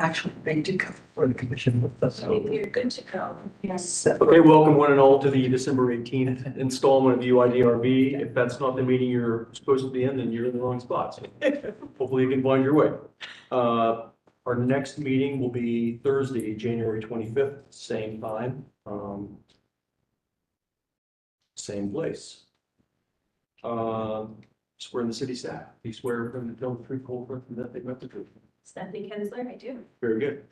Actually, they did come for the commission with us. You're good to go. Yes. Okay, welcome one and all to the December 18th installment of UIDRB. If that's not the meeting you're supposed to be in, then you're in the wrong spot. So hopefully you can find your way. Our next meeting will be Thursday, January 25th, same time, same place. Swear in the city staff. You swear from the tell the truth, whole truth, and nothing but the truth. Stephanie Kensler, I do. Very good.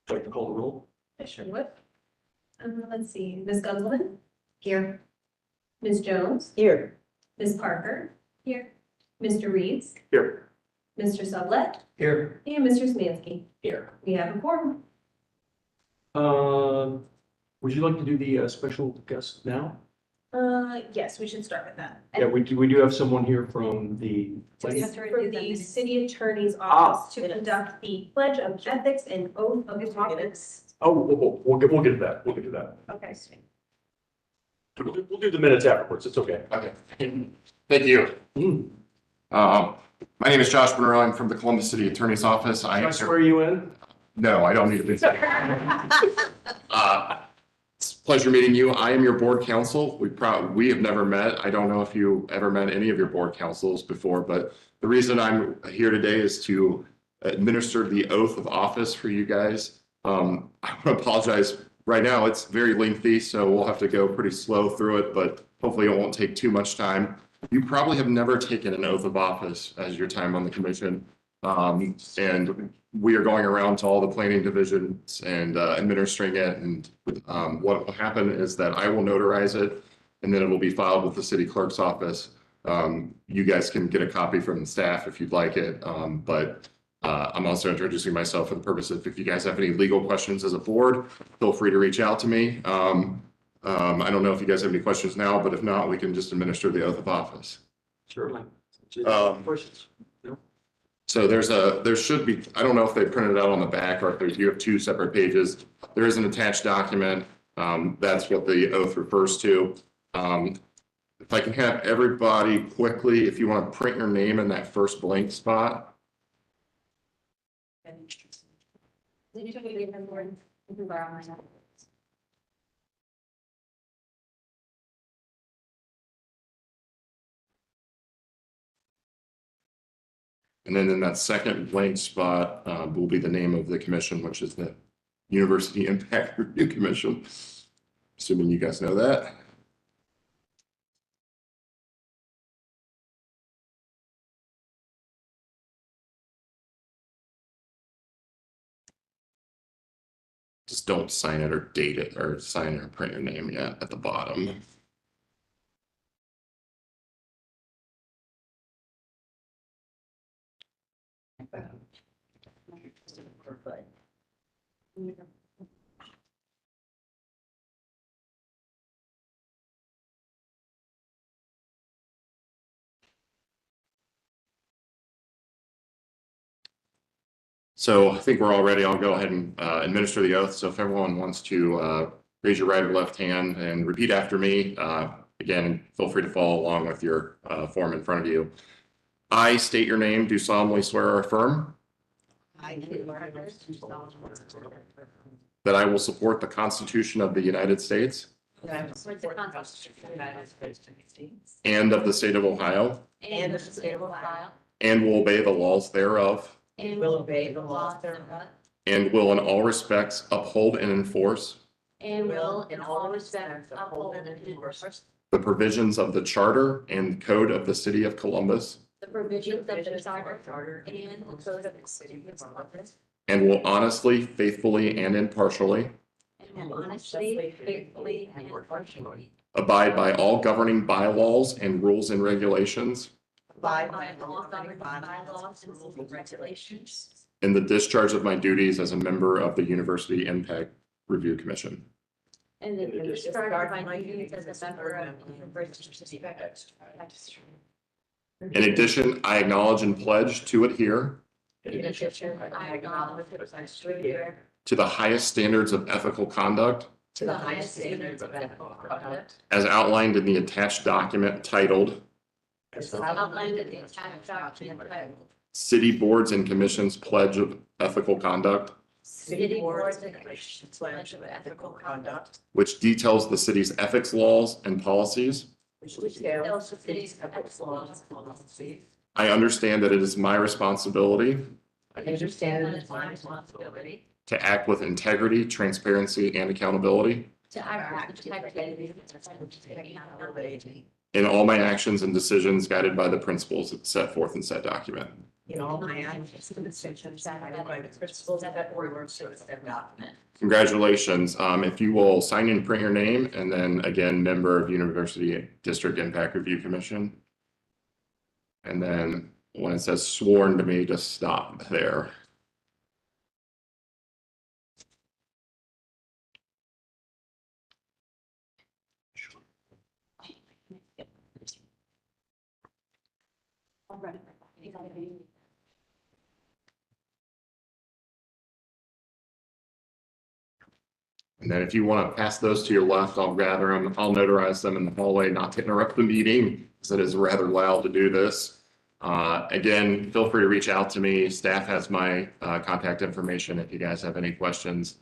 Like to call the roll? I sure would. Let's see, Ms. Gunzelman? Here. Ms. Jones? Here. Ms. Parker? Here. Mr. Reeves? Here. Mr. Sublette? Here. And Mr. Smansky? Here. We have a quorum. Would you like to do the special guest now? Yes, we should start with that. Yeah, we do have someone here from the. For the city attorney's office to conduct the pledge of ethics and oath of office. Oh, we'll get to that. We'll get to that. Okay. We'll do the minutes afterwards. It's okay. Okay, thank you. My name is Josh Monroe. I'm from the Columbus City Attorney's Office. Can I swear you in? No, I don't need to be. It's a pleasure meeting you. I am your board counsel. We have never met. I don't know if you ever met any of your board counsels before, but the reason I'm here today is to administer the oath of office for you guys. I want to apologize. Right now, it's very lengthy, so we'll have to go pretty slow through it, but hopefully it won't take too much time. You probably have never taken an oath of office as your time on the commission. And we are going around to all the planning divisions and administering it. And what will happen is that I will notarize it, and then it will be filed with the city clerk's office. You guys can get a copy from the staff if you'd like it, but I'm also introducing myself for the purpose of if you guys have any legal questions as a board, feel free to reach out to me. I don't know if you guys have any questions now, but if not, we can just administer the oath of office. Certainly. Questions? So there should be, I don't know if they printed it out on the back or if you have two separate pages. There is an attached document. That's what the oath refers to. If I can have everybody quickly, if you want to print your name in that first blank spot. And then in that second blank spot will be the name of the commission, which is the University Impact Review Commission. Assuming you guys know that. Just don't sign it or date it or sign or print your name yet at the bottom. So I think we're all ready. I'll go ahead and administer the oath. So if everyone wants to raise your right or left hand and repeat after me, again, feel free to follow along with your form in front of you. I state your name, do solemnly swear or affirm that I will support the Constitution of the United States and of the state of Ohio and will obey the laws thereof And will obey the laws thereof. and will in all respects uphold and enforce And will in all respects uphold and enforce. the provisions of the Charter and Code of the City of Columbus, The provisions of the Charter and the Code of the City of Columbus. and will honestly, faithfully, and impartially And will honestly, faithfully, and impartially. abide by all governing bylaws and rules and regulations Abide by all governing bylaws and rules and regulations. in the discharge of my duties as a member of the University Impact Review Commission. And then discharge my duties as a member of the University. In addition, I acknowledge and pledge to adhere In addition, I acknowledge that I should adhere to the highest standards of ethical conduct to the highest standards of ethical conduct as outlined in the attached document titled It's outlined in the attached document. City boards and commissions pledge of ethical conduct, City boards and commissions pledge of ethical conduct, which details the city's ethics laws and policies. which details the city's ethics laws and policies. I understand that it is my responsibility I understand that it's my responsibility to act with integrity, transparency, and accountability to act with integrity and accountability in all my actions and decisions guided by the principles set forth in said document. in all my actions and decisions guided by the principles that were in said document. Congratulations. If you will sign and print your name, and then again, member of University District Impact Review Commission. And then when it says sworn to me, just stop there. And then if you want to pass those to your left, I'll gather them. I'll notarize them in the hallway, not to interrupt the meeting, because it is rather loud to do this. Again, feel free to reach out to me. Staff has my contact information if you guys have any questions.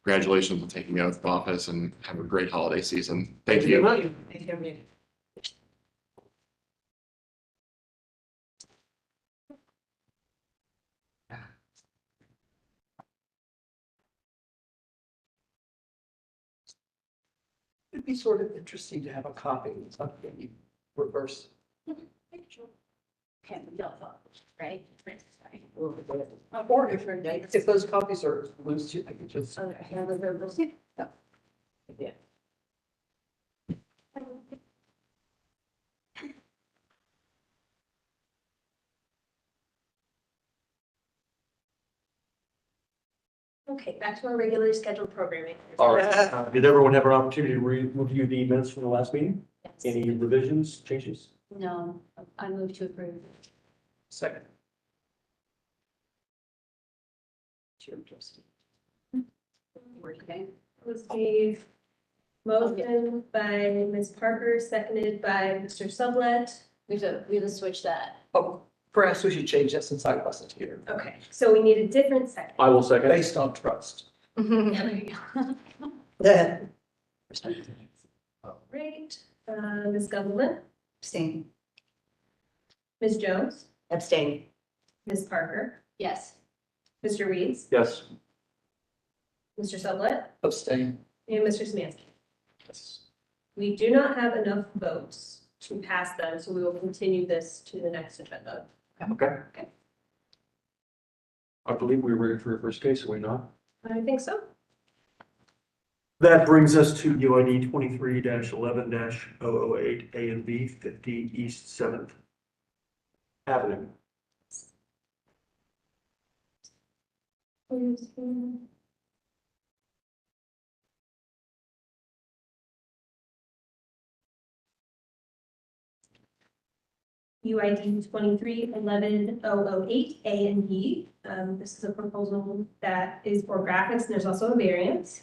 Congratulations on taking the oath of office and have a great holiday season. Thank you. Thank you. It'd be sort of interesting to have a copy of something you reverse. Right? Or if those copies are loose, I could just. Yeah. Okay, back to our regularly scheduled programming. All right. Did everyone have an opportunity to review the minutes from the last meeting? Any revisions, changes? No, I move to approve. Second. Okay. Was the motion by Ms. Parker, seconded by Mr. Sublet. We have to switch that. Oh, perhaps we should change that since I wasn't here, Okay, so we need a different second. I will second. based on trust. There you go. Yeah. Great. Ms. Gumbelman, Abstain. Ms. Jones, Abstain. Ms. Parker, Yes. Mr. Reeves, Yes. Mr. Sublet, Abstain. and Mr. Samansky. We do not have enough votes to pass them, so we will continue this to the next agenda. Okay. Okay. I believe we were ready for your first case, are we not? I think so. That brings us to UID 23-11-008 A and B, 50 East 7th Avenue. UID 23-11-008 A and B. This is a proposal that is for graphics, and there's also a variance.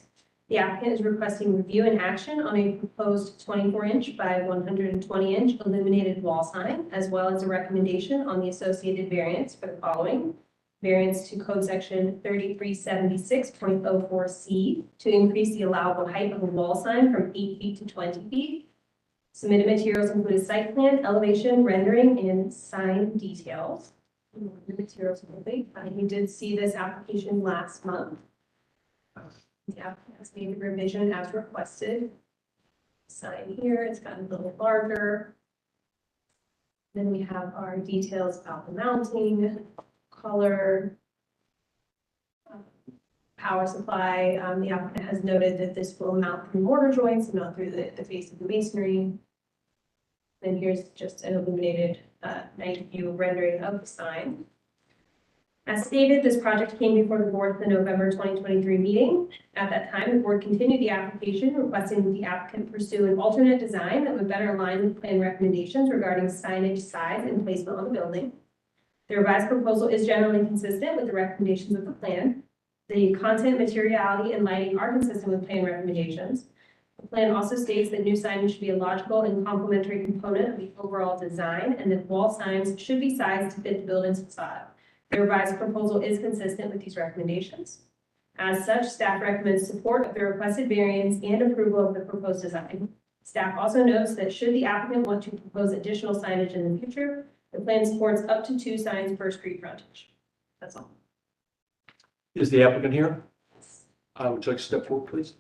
The applicant is requesting review and action on a proposed 24-inch by 120-inch illuminated wall sign, as well as a recommendation on the associated variance for the following. Variance to code section 3376.04C to increase the allowable height of a wall sign from 8 feet to 20 feet. Submitted materials include a site plan, elevation, rendering, and sign details. The materials will be, you did see this application last month. The applicant has made a revision as requested. Sign here, it's gotten a little larger. Then we have our details about the mounting, color, power supply. The applicant has noted that this will mount through mortar joints and not through the face of the masonry. Then here's just an illuminated night view rendering of the sign. As stated, this project came before the board at the November 2023 meeting. At that time, the board continued the application, requesting that the applicant pursue an alternate design that would better align with plan recommendations regarding signage size and placement on the building. The revised proposal is generally consistent with the recommendations of the plan. The content, materiality, and lighting are consistent with plan recommendations. The plan also states that new signage should be a logical and complementary component of the overall design, and that wall signs should be sized to fit the building's facade. The revised proposal is consistent with these recommendations. As such, staff recommends support of the requested variance and approval of the proposed design. Staff also notes that should the applicant want to propose additional signage in the future, the plan supports up to 2 signs per street frontage. That's all. Is the applicant here? Would you like to step forward, please?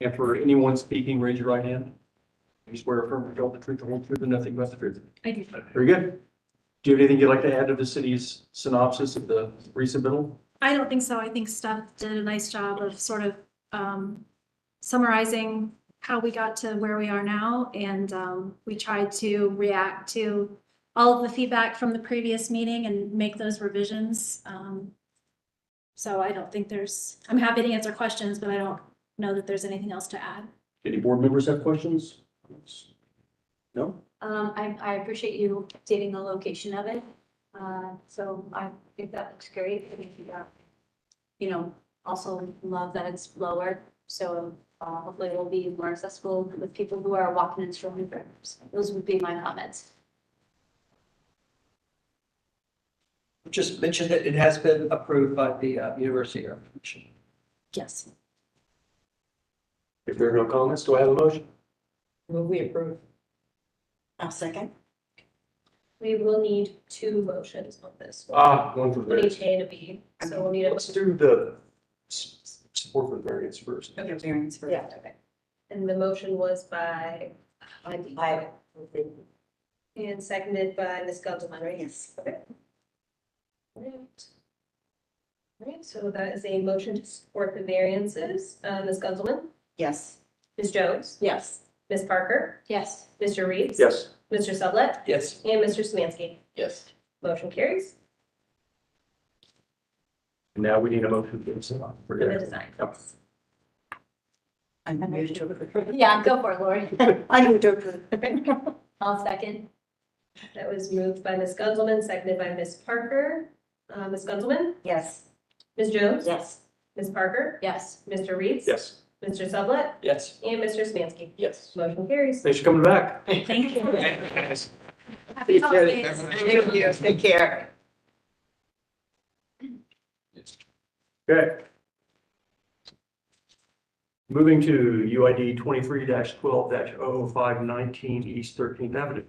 And for anyone speaking, raise your right hand. You swear or affirm to tell the truth, the whole truth, and nothing but the truth. I do. Very good. Do you have anything you'd like to add to the city's synopsis of the resubmittal? I don't think so. I think Steph did a nice job of sort of summarizing how we got to where we are now. And we tried to react to all of the feedback from the previous meeting and make those revisions. So I don't think I'm happy to answer questions, but I don't know that there's anything else to add. Any board members have questions? No? I appreciate you updating the location of it. So I think that looks great. I think you know, also love that it's lower. So hopefully it'll be more accessible with people who are walking and strolling through. Those would be my comments. Just mention that it has been approved by the University of Michigan. Yes. If there are no comments, do I have a motion? Will we approve? I'll second. We will need 2 motions on this one. One for We'll need variance. A and B, so we'll need a. Let's do the support for the variance first. Okay, variance for. Yeah, okay. And the motion was by, and seconded by Ms. Gundelman, right? Yes. Okay. All right, so that is a motion to support the variances. Ms. Gundelman, Yes. Ms. Jones, Yes. Ms. Parker, Yes. Mr. Reeves. Yes. Mr. Sublett, Yes. and Mr. Smansky. Yes. Motion carries Now we need a motion for for the design. Yep. Yeah, go for it, Lori. I move to approve. I'll second. That was moved by Ms. Gundelman, seconded by Ms. Parker. Ms. Gundelman, Yes. Ms. Jones, Yes. Ms. Parker, Yes. Mr. Reeves. Yes. Mr. Sublett, Yes. and Mr. Smansky. Yes. Motion carries. Thanks for coming back. Thank you. Yes. Happy holidays. Thank you. Take care. Okay. Moving to UID 23-12-00519 East 13th Avenue,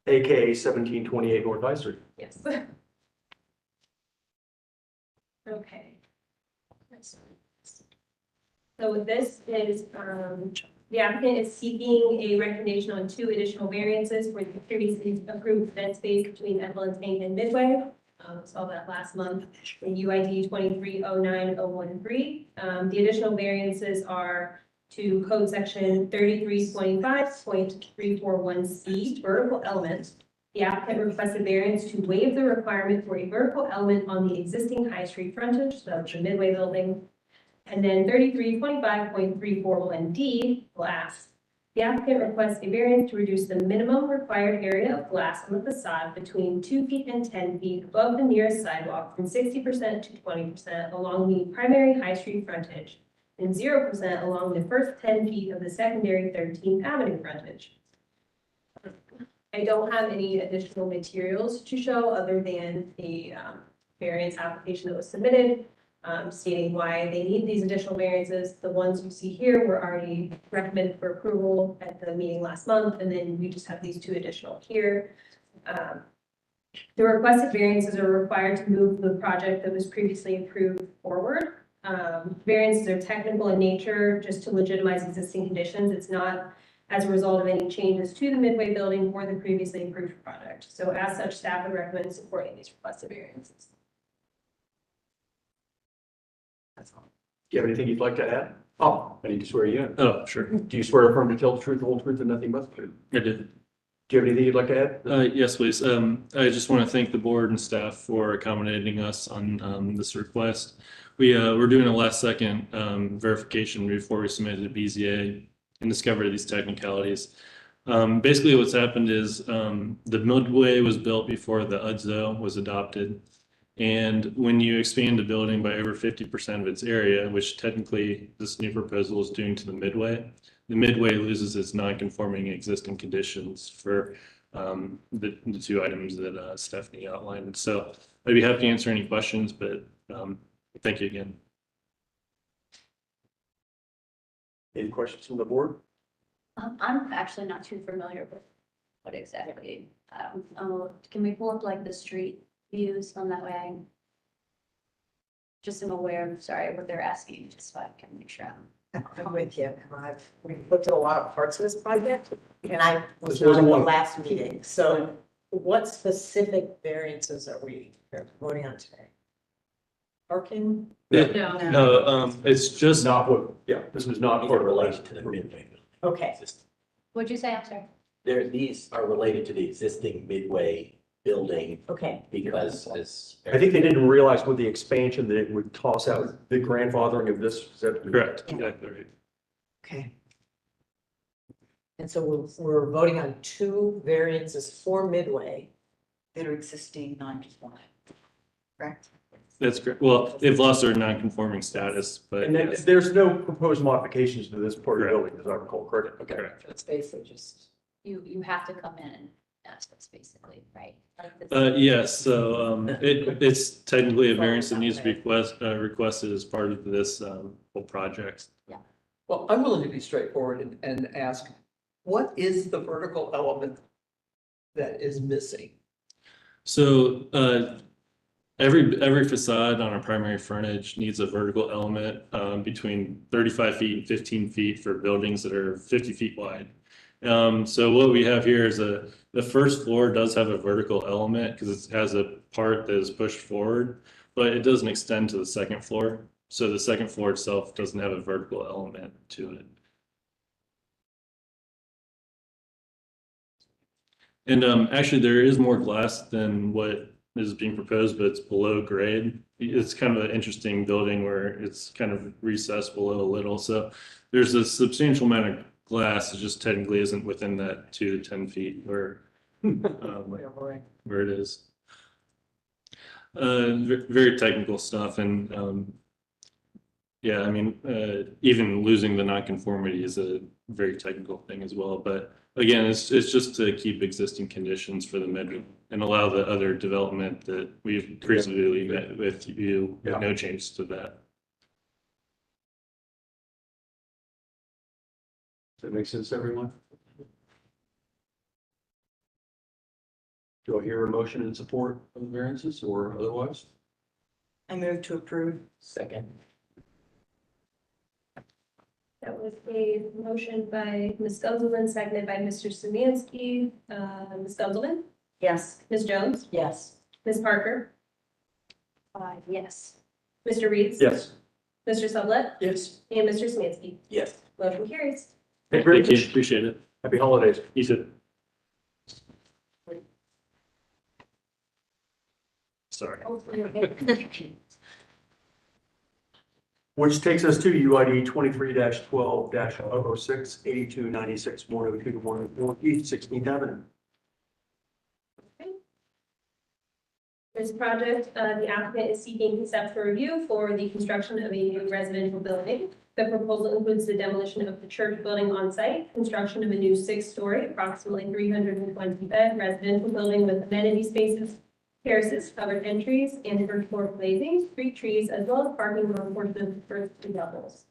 AKA 1728 North High Street. Yes. Okay. So with this is, the applicant is seeking a recommendation on 2 additional variances for the previously approved event space between Evelyn's Bank and Midway. Saw that last month in UID 2309-013. The additional variances are to code section 3325.341C, vertical element. The applicant requested variance to waive the requirement for a vertical element on the existing High Street frontage, so the Midway building. And then 3325.341D, glass. The applicant requests a variance to reduce the minimum required area of glass on the facade between 2 feet and 10 feet above the nearest sidewalk from 60% to 20% along the primary High Street frontage and 0% along the first 10 feet of the secondary 13th Avenue frontage. I don't have any additional materials to show other than the variance application that was submitted, stating why they need these additional variances. The ones you see here were already recommended for approval at the meeting last month, and then we just have these 2 additional here. The requested variances are required to move the project that was previously approved forward. Variances are technical in nature, just to legitimize existing conditions. It's not as a result of any changes to the Midway building or the previously approved project. So as such, staff would recommend supporting these requested variances. That's all. Do you have anything you'd like to add? Oh, I need to swear you in. Oh, sure. Do you swear or affirm to tell the truth, the whole truth, and nothing but the truth? I did. Do you have anything you'd like to add? Yes, please. I just want to thank the board and staff for accommodating us on this request. We're doing a last second verification before we submitted to BZA and discovered these technicalities. Basically what's happened is the Midway was built before the UDZO was adopted. And when you expand a building by over 50% of its area, which technically this new proposal is doing to the midway loses its non-conforming existing conditions for the two items that Stephanie outlined. And so I'd be happy to answer any questions, but thank you again. Any questions from the board? I'm actually not too familiar with what exactly, can we pull up like the street views on that way? Just am aware, sorry, what they're asking, just so I can make sure I'm with you. We've looked at a lot of parts of this project, and I was This wasn't not at the one. last meeting. So what specific variances are we voting on today? Parking? No, it's just Not what, yeah, this is not These part are of the related last. to the midway. Okay. What'd you say, I'm sorry? These are related to the existing midway building Okay. because as. I think they didn't realize with the expansion that it would toss out the grandfathering of this. Is that correct. Exactly right. Okay. And so we're voting on two variances for Midway that are existing non-conforming, correct? That's correct. Well, they've lost their non-conforming status, but And then yes, there's no proposed modifications to this part of the Correct. building, as I recall, correct? Okay. correct. It's basically just. You have to come in and ask us basically, right? Like this- Yes, so it's technically a variance that needs to be requested as part of this whole project. Well, I'm willing to be straightforward and ask, what is the vertical element that is missing? So every facade on a primary frontage needs a vertical element between 35 feet and 15 feet for buildings that are 50 feet wide. So what we have here is the first floor does have a vertical element because it has a part that is pushed forward, but it doesn't extend to the second floor. So the second floor itself doesn't have a vertical element to it. And actually, there is more glass than what is being proposed, but it's below grade. It's kind of an interesting building where it's kind of recessed below a little. So there's a substantial amount of glass. It just technically isn't within that 2 to 10 feet where it is. Very technical stuff, and yeah, I mean, even losing the nonconformity is a very technical thing as well. But again, it's just to keep existing conditions for the mid and allow the other development that we've previously met with you, with no changes to that. Does that make sense to everyone? Do I hear a motion in support of the variances or otherwise? I move to approve. Second. That was a motion by Ms. Gunzelman, seconded by Mr. Szymanski. Ms. Gunzelman, Yes. Ms. Jones, Yes. Ms. Parker, Yes. Mr. Reeves. Yes. Mr. Sublett, Yes. and Mr. Szymanski. Yes. Motion carries. Thank you very Thank you, much. appreciate it. Happy holidays. You too. Sorry. Which takes us to UID 23-12-006, 8296, 102 to 104 East 16th Avenue. This project, the applicant is seeking conceptual review for the construction of a new residential building. The proposal includes the demolition of the church building on site, construction of a new 6-story, approximately 320-bed residential building with amenity spaces, terraces, covered entries, and first floor glazing, street trees, as well as parking on portions of the first 2 levels.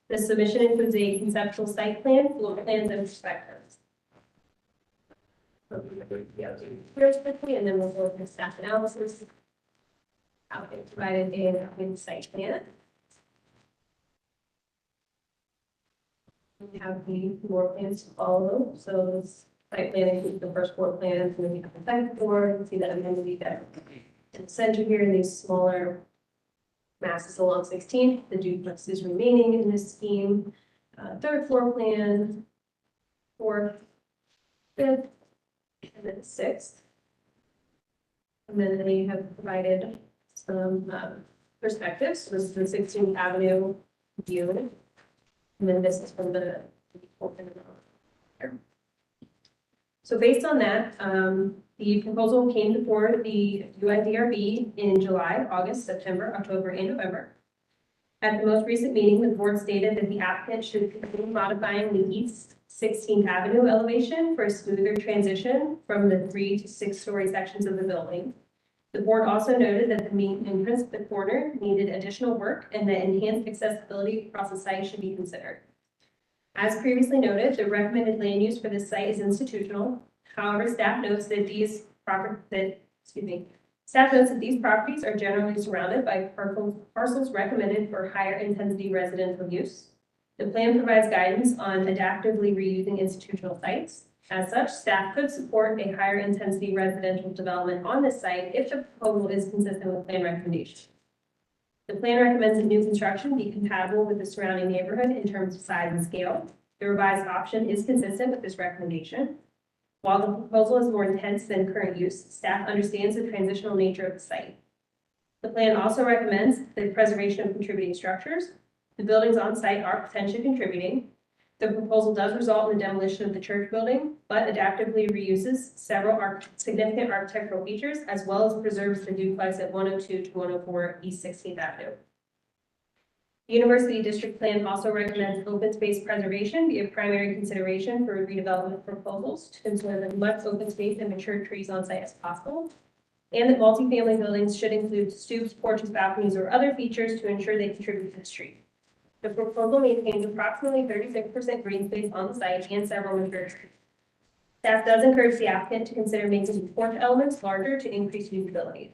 The submission includes a conceptual site plan, floor plans, and perspectives. Here's quickly, and then we'll go into staff analysis. Applicant provided a site plan. We have the floor plans to follow, so this site plan includes the first floor plans, and then you have the second floor, you can see that amenity deck. In the center here, these smaller masses along 16th, the duplex is remaining in this scheme. Third floor plan, fourth, fifth, and then 6th. And then they have provided some perspectives. This is the 16th Avenue view. And then this is from the open. So based on that, The proposal came before the UIDRB in July, August, September, October, and November. At the most recent meeting, the board stated that the applicant should continue modifying the East 16th Avenue elevation for a smoother transition from the 3 to 6 story sections of the building. The board also noted that the main entrance at the corner needed additional work and that enhanced accessibility across the site should be considered. As previously noted, the recommended land use for this site is institutional. However, staff notes that these properties are generally surrounded by parcels recommended for higher intensity residential use. The plan provides guidance on adaptively reusing institutional sites. As such, staff could support a higher intensity residential development on this site if the proposal is consistent with plan recommendations. The plan recommends that new construction be compatible with the surrounding neighborhood in terms of size and scale. The revised option is consistent with this recommendation. While the proposal is more intense than current use, staff understands the transitional nature of the site. The plan also recommends the preservation of contributing structures. The buildings on site are potentially contributing. The proposal does result in the demolition of the church building, but adaptively reuses several significant architectural features, as well as preserves the duplex at 102 to 104 East 16th Avenue. The University District Plan also recommends open space preservation be a primary consideration for redevelopment proposals to conserve as much open space and mature trees on site as possible, and that multifamily buildings should include stoops, porches, balconies, or other features to ensure they contribute to the street. The proposal maintains approximately 36% green space on the site and several mature trees. Staff does encourage the applicant to consider making the porch elements larger to increase usability.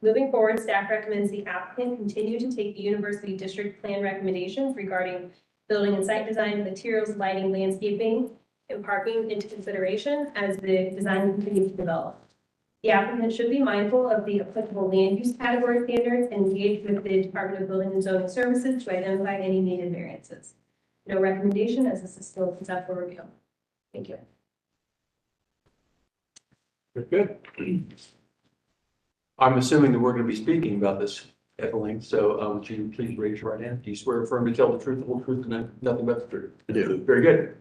Moving forward, staff recommends the applicant continue to take the University District Plan recommendations regarding building and site design, materials, lighting, landscaping, and parking into consideration as the design continues to develop. The applicant should be mindful of the applicable land use category standards and engage with the Department of Building and Zoning Services to identify any needed variances. No recommendation, as this is still conceptual review. Thank you. Very good. I'm assuming that we're going to be speaking about this, Evelyn, so would you please raise your right hand? Do you swear affirm to tell the truth, the whole truth, and nothing but the truth? I do. Very good.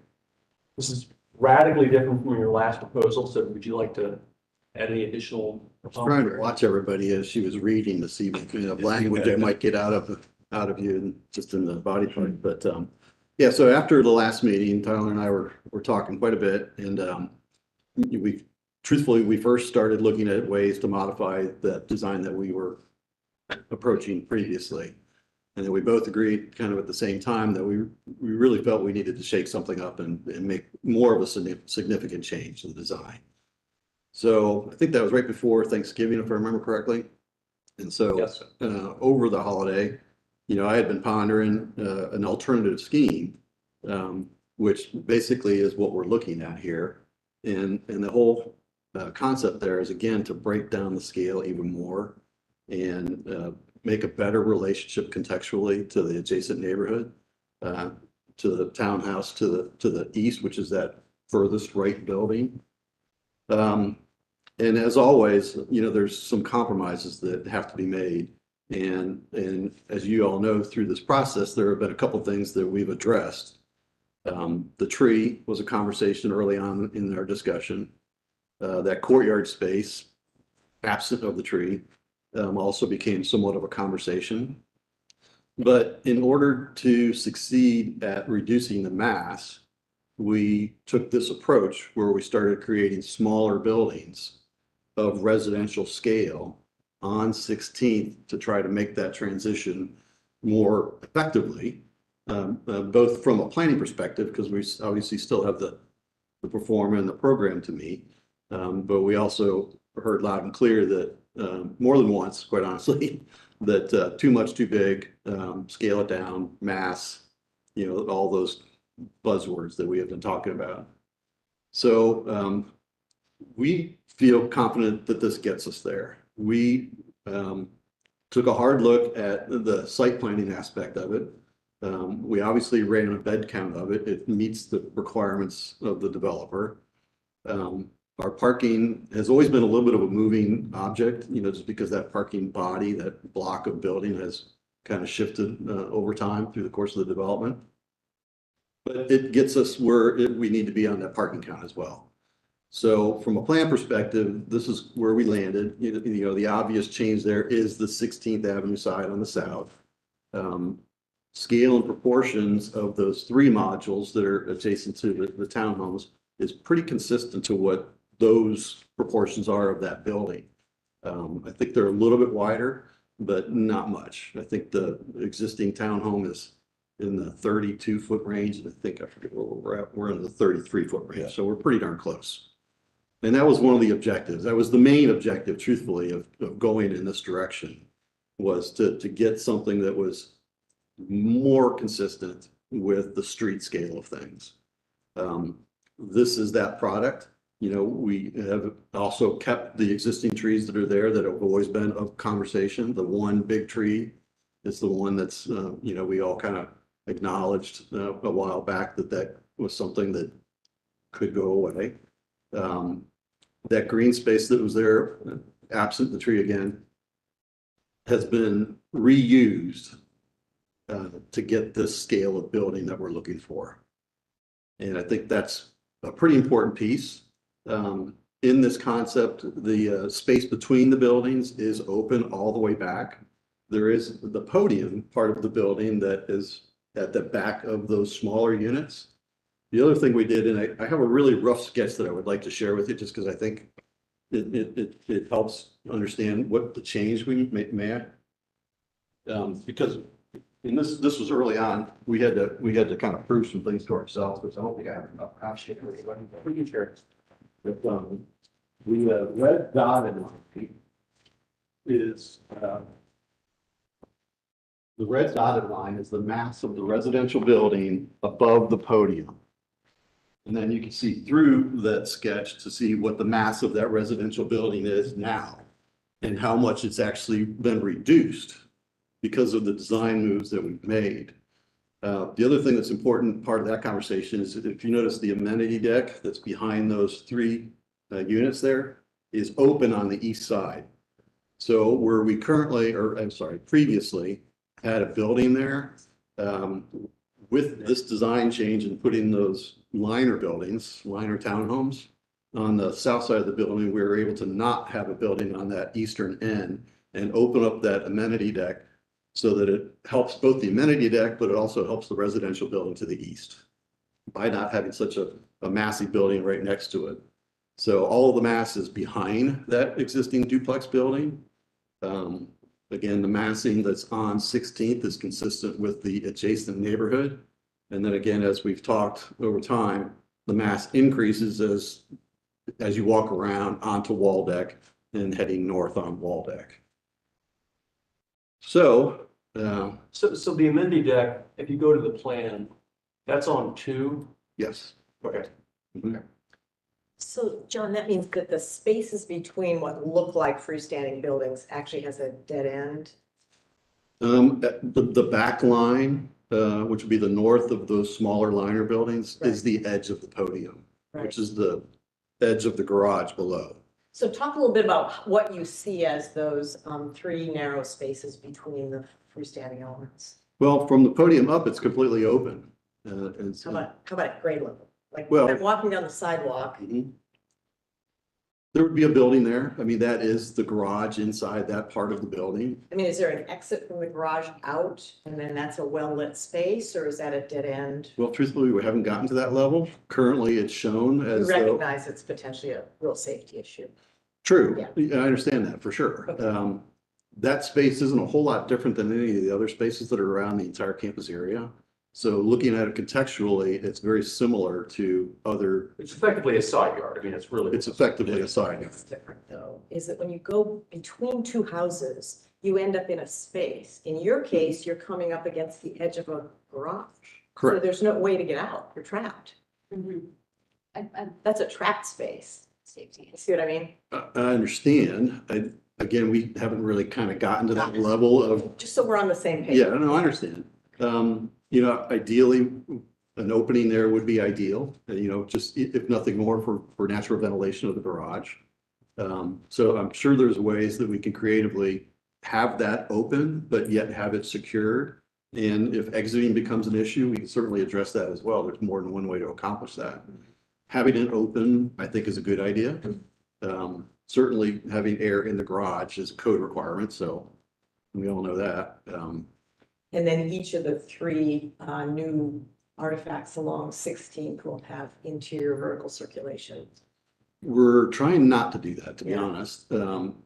This is radically different from your last proposal, so would you like to add any additional? I was trying to watch everybody as she was reading to see what kind of language I might get out of you and just in the body part. But yeah, so after the last meeting, Tyler and I were talking quite a bit, and we first started looking at ways to modify the design that we were approaching previously. And then we both agreed kind of at the same time that we really felt we needed to shake something up and make more of a significant change to the design. So I think that was right before Thanksgiving, if I remember correctly. And so Yes. Over the holiday, I had been pondering an alternative scheme, which basically is what we're looking at here. And the whole concept there is, again, to break down the scale even more and make a better relationship contextually to the adjacent neighborhood, to the townhouse to the east, which is that furthest right building. And as always, there's some compromises that have to be made. And as you all know, through this process, there have been a couple of things that we've addressed. The tree was a conversation early on in our discussion. That courtyard space, absent of the tree, also became somewhat of a conversation. But in order to succeed at reducing the mass, we took this approach where we started creating smaller buildings of residential scale on 16th to try to make that transition more effectively, both from a planning perspective, because we obviously still have the perform and the program to meet. But we also heard loud and clear that more than once, quite honestly, that too much, too big, scale it down, mass, all those buzzwords that we have been talking about. So we feel confident that this gets us there. We took a hard look at the site planning aspect of it. We obviously ran a bed count of it. It meets the requirements of the developer. Our parking has always been a little bit of a moving object, just because that parking body, that block of building has kind of shifted over time through the course of the development. But it gets us where we need to be on that parking count as well. So from a plan perspective, this is where we landed. You know, the obvious change there is the 16th Avenue side on the south. Scale and proportions of those three modules that are adjacent to the townhomes is pretty consistent to what those proportions are of that building. I think they're a little bit wider, but not much. I think the existing townhome is in the 32-foot range, and I think, I forget where we're at, we're in the 33-foot range, so we're pretty darn close. And that was one of the objectives. That was the main objective, truthfully, of going in this direction, was to get something that was more consistent with the street scale of things. This is that product. You know, we have also kept the existing trees that are there that have always been of conversation. The one big tree is the one that's, you know, we all kind of acknowledged a while back that was something that could go away. That green space that was there, absent the tree again, has been reused to get this scale of building that we're looking for. And I think that's a pretty important piece. In this concept, the space between the buildings is open all the way back. There is the podium part of the building that is at the back of those smaller units. The other thing we did, and I have a really rough sketch that I would like to share with you, just because I think it helps understand what the change we made. Because and this was early on, we had to kind of prove some things to ourselves, because I don't think I have enough option for anybody, but we can share. But the red dotted line is the red dotted line is the mass of the residential building above the podium. And then you can see through that sketch to see what the mass of that residential building is now and how much it's actually been reduced because of the design moves that we've made. The other thing that's important part of that conversation is that if you notice the amenity deck that's behind those three units there is open on the east side. So where we currently, or I'm sorry, previously had a building there, with this design change and putting those liner buildings, liner townhomes on the south side of the building, we were able to not have a building on that eastern end and open up that amenity deck so that it helps both the amenity deck, but it also helps the residential building to the east by not having such a massive building right next to it. So all of the mass is behind that existing duplex building. Again, the massing that's on 16th is consistent with the adjacent neighborhood. And then again, as we've talked over time, the mass increases as you walk around onto Waldeck and heading north on Waldeck. So the amenity deck, if you go to the plan, that's on 2. yes. Okay. Mhm. So John, that means that the spaces between what look like freestanding buildings actually has a dead end? The back line, which would be the north of those smaller liner buildings, is the edge of the podium, which is the edge of the garage below. So talk a little bit about what you see as those three narrow spaces between the freestanding elements. Well, from the podium up, it's completely open. And How about at grade level? Like Well- when I'm walking down the sidewalk, Mhm. There would be a building there. I mean, that is the garage inside that part of the building. I mean, is there an exit from the garage out and then that's a well-lit space, or is that a dead end? Well, truthfully, we haven't gotten to that level. Currently, it's shown You as though. recognize it's potentially a real safety issue. True. Yeah. I understand that for sure. Okay. That space isn't a whole lot different than any of the other spaces that are around the entire campus area. So looking at it contextually, it's very similar to other, It's effectively a side yard. I mean, it's really. it's effectively a side yard. What's different though, is that when you go between two houses, you end up in a space. In your case, you're coming up against the edge of a garage. So Correct. there's no way to get out. You're trapped. I That's a trapped space. safety. You see what I mean? I understand. Again, we haven't really kind of gotten to that level of, Just so we're on the same page. yeah, no, I understand. You know, ideally, an opening there would be ideal, you know, just if nothing more for natural ventilation of the garage. So I'm sure there's ways that we can creatively have that open, but yet have it secured. And if exiting becomes an issue, we can certainly address that as well. There's more than one way to accomplish that. Having it open, I think, is a good idea. Certainly having air in the garage is a code requirement, so we all know that. And then each of the three new artifacts along 16th will have interior vertical circulation. We're trying not to do that, to be Yeah. honest. The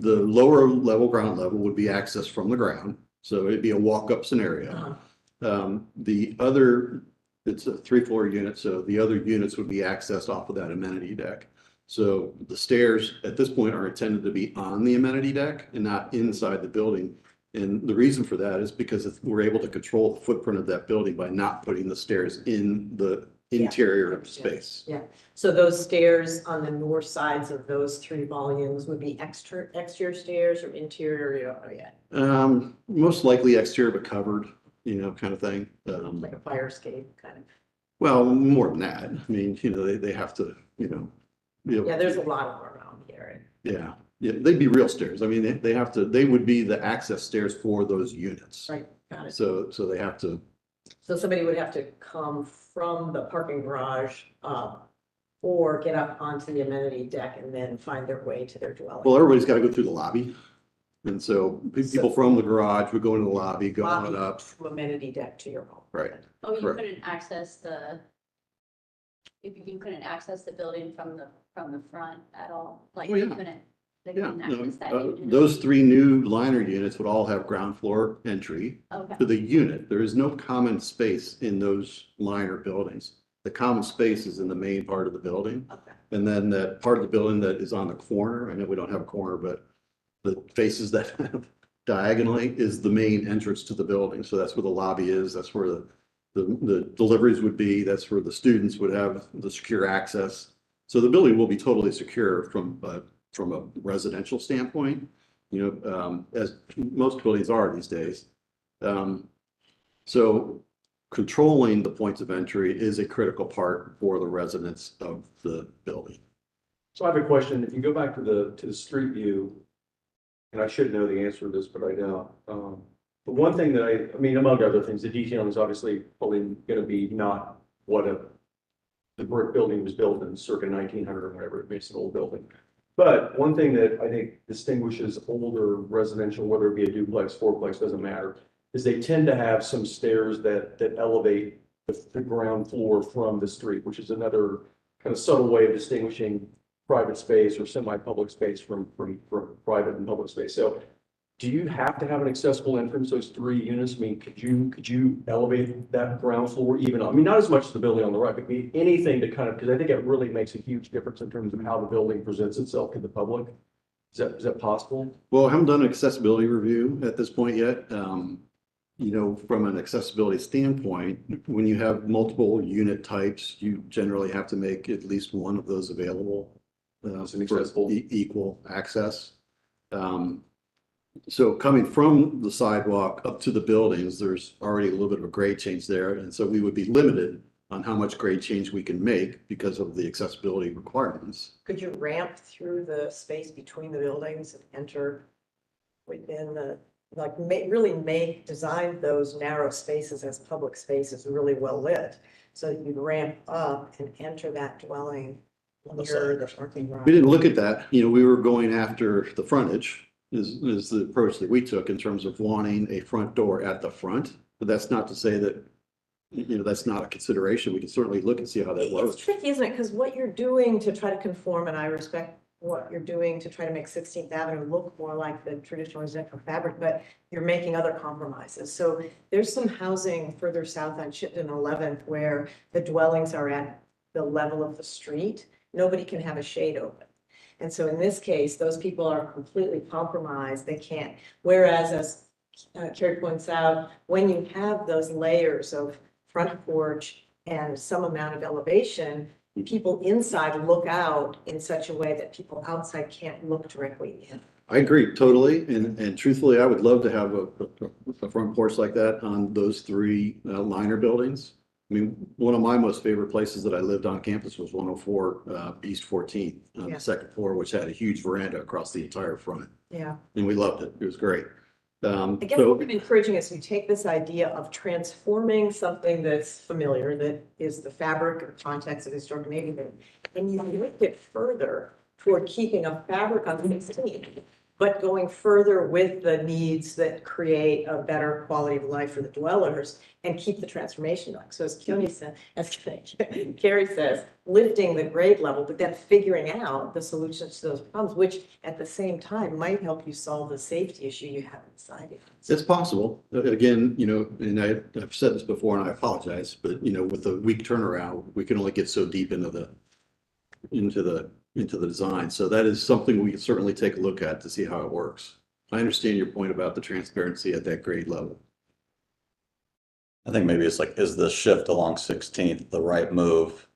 lower level, ground level would be access from the ground, so it'd be a walk-up scenario. The other, it's a 3-floor unit, so the other units would be accessed off of that amenity deck. So the stairs at this point are intended to be on the amenity deck and not inside the building. And the reason for that is because we're able to control the footprint of that building by not putting the stairs in the interior space. Yeah, so those stairs on the north sides of those three volumes would be exterior stairs or interior, Most likely exterior but covered, kind of thing. like a fire escape kind of. Well, more than that. I mean, they have to, Yeah, there's a lot of them around here. Yeah, they'd be real stairs. I mean, they would be the access stairs for those units. Right, got it. So they have to, So somebody would have to come from the parking garage up or get up onto the amenity deck and then find their way to their dwelling. well, everybody's got to go through the lobby. And so people from the garage would go into the lobby, go on Lobby up. to amenity deck to your home. Right. Oh, you Correct. couldn't access if you couldn't access the building from the front at all? Like, Oh, you yeah. couldn't, they Yeah, couldn't access that? unit? those 3 new liner units would all have ground floor entry Okay, to the unit. There is no common space in those liner buildings. The common space is in the main part of the building. Okay. And then that part of the building that is on the corner, I know we don't have a corner, but the faces that have diagonally is the main entrance to the building. So that's where the lobby is. That's where the deliveries would be. That's where the students would have the secure access. So the building will be totally secure from a residential standpoint, as most buildings are these days. So controlling the points of entry is a critical part for the residents of the building. So I have a question. If you go back to the street view, and I should know the answer to this, but I don't. But one thing that I mean, among other things, the detailing is obviously probably going to be not what the brick building was built in circa 1900 or whatever. It makes an old building. But one thing that I think distinguishes older residential, whether it be a duplex, fourplex, doesn't matter, is they tend to have some stairs that elevate the ground floor from the street, which is another kind of subtle way of distinguishing private space or semi-public space from private and public space. So do you have to have an accessible entrance, those 3 units? I mean, could you elevate that ground floor even? I mean, not as much as the building on the right, but anything to kind of, because I think it really makes a huge difference in terms of how the building presents itself to the public. Is that possible? Well, I haven't done an accessibility review at this point yet. From an accessibility standpoint, when you have multiple unit types, you generally have to make at least one of those available for accessible. equal access. So coming from the sidewalk up to the buildings, there's already a little bit of a grade change there. And so we would be limited on how much grade change we can make because of the accessibility requirements. Could you ramp through the space between the buildings and enter within design those narrow spaces as public spaces really well lit? So you'd ramp up and enter that dwelling near the parking garage. We didn't look at that. We were going after the frontage is the approach that we took in terms of wanting a front door at the front. But that's not to say that, that's not a consideration. We can certainly look and see how that It's works. tricky, isn't it? Because what you're doing to try to conform, and I respect what you're doing to try to make 16th Avenue look more like the traditional residential fabric, but you're making other compromises. So there's some housing further south on Chittenden 11th where the dwellings are at the level of the street. Nobody can have a shade open. And so in this case, those people are completely compromised. They can't. Whereas, as Carrie points out, when you have those layers of front porch and some amount of elevation, people inside look out in such a way that people outside can't look directly in. I agree totally. And truthfully, I would love to have a front porch like that on those 3 liner buildings. I mean, one of my most favorite places that I lived on campus was 104 East 14th on Yeah. the 2nd floor, which had a huge veranda across the entire front. Yeah. And we loved it. It was great. I guess So what I'm encouraging is you take this idea of transforming something that's familiar, that is the fabric or context of historic neighborhood, and you lift it further toward keeping a fabric on 16, but going further with the needs that create a better quality of life for the dwellers and keep the transformation going. So as Carrie said, Carrie says, lifting the grade level, but then figuring out the solutions to those problems, which at the same time might help you solve the safety issue you haven't decided. it's possible. Again, and I've said this before and I apologize, but with a week turnaround, we can only get so deep into the design. So that is something we can certainly take a look at to see how it works. I understand your point about the transparency at that grade level. I think maybe it's like, is the shift along 16th the right move,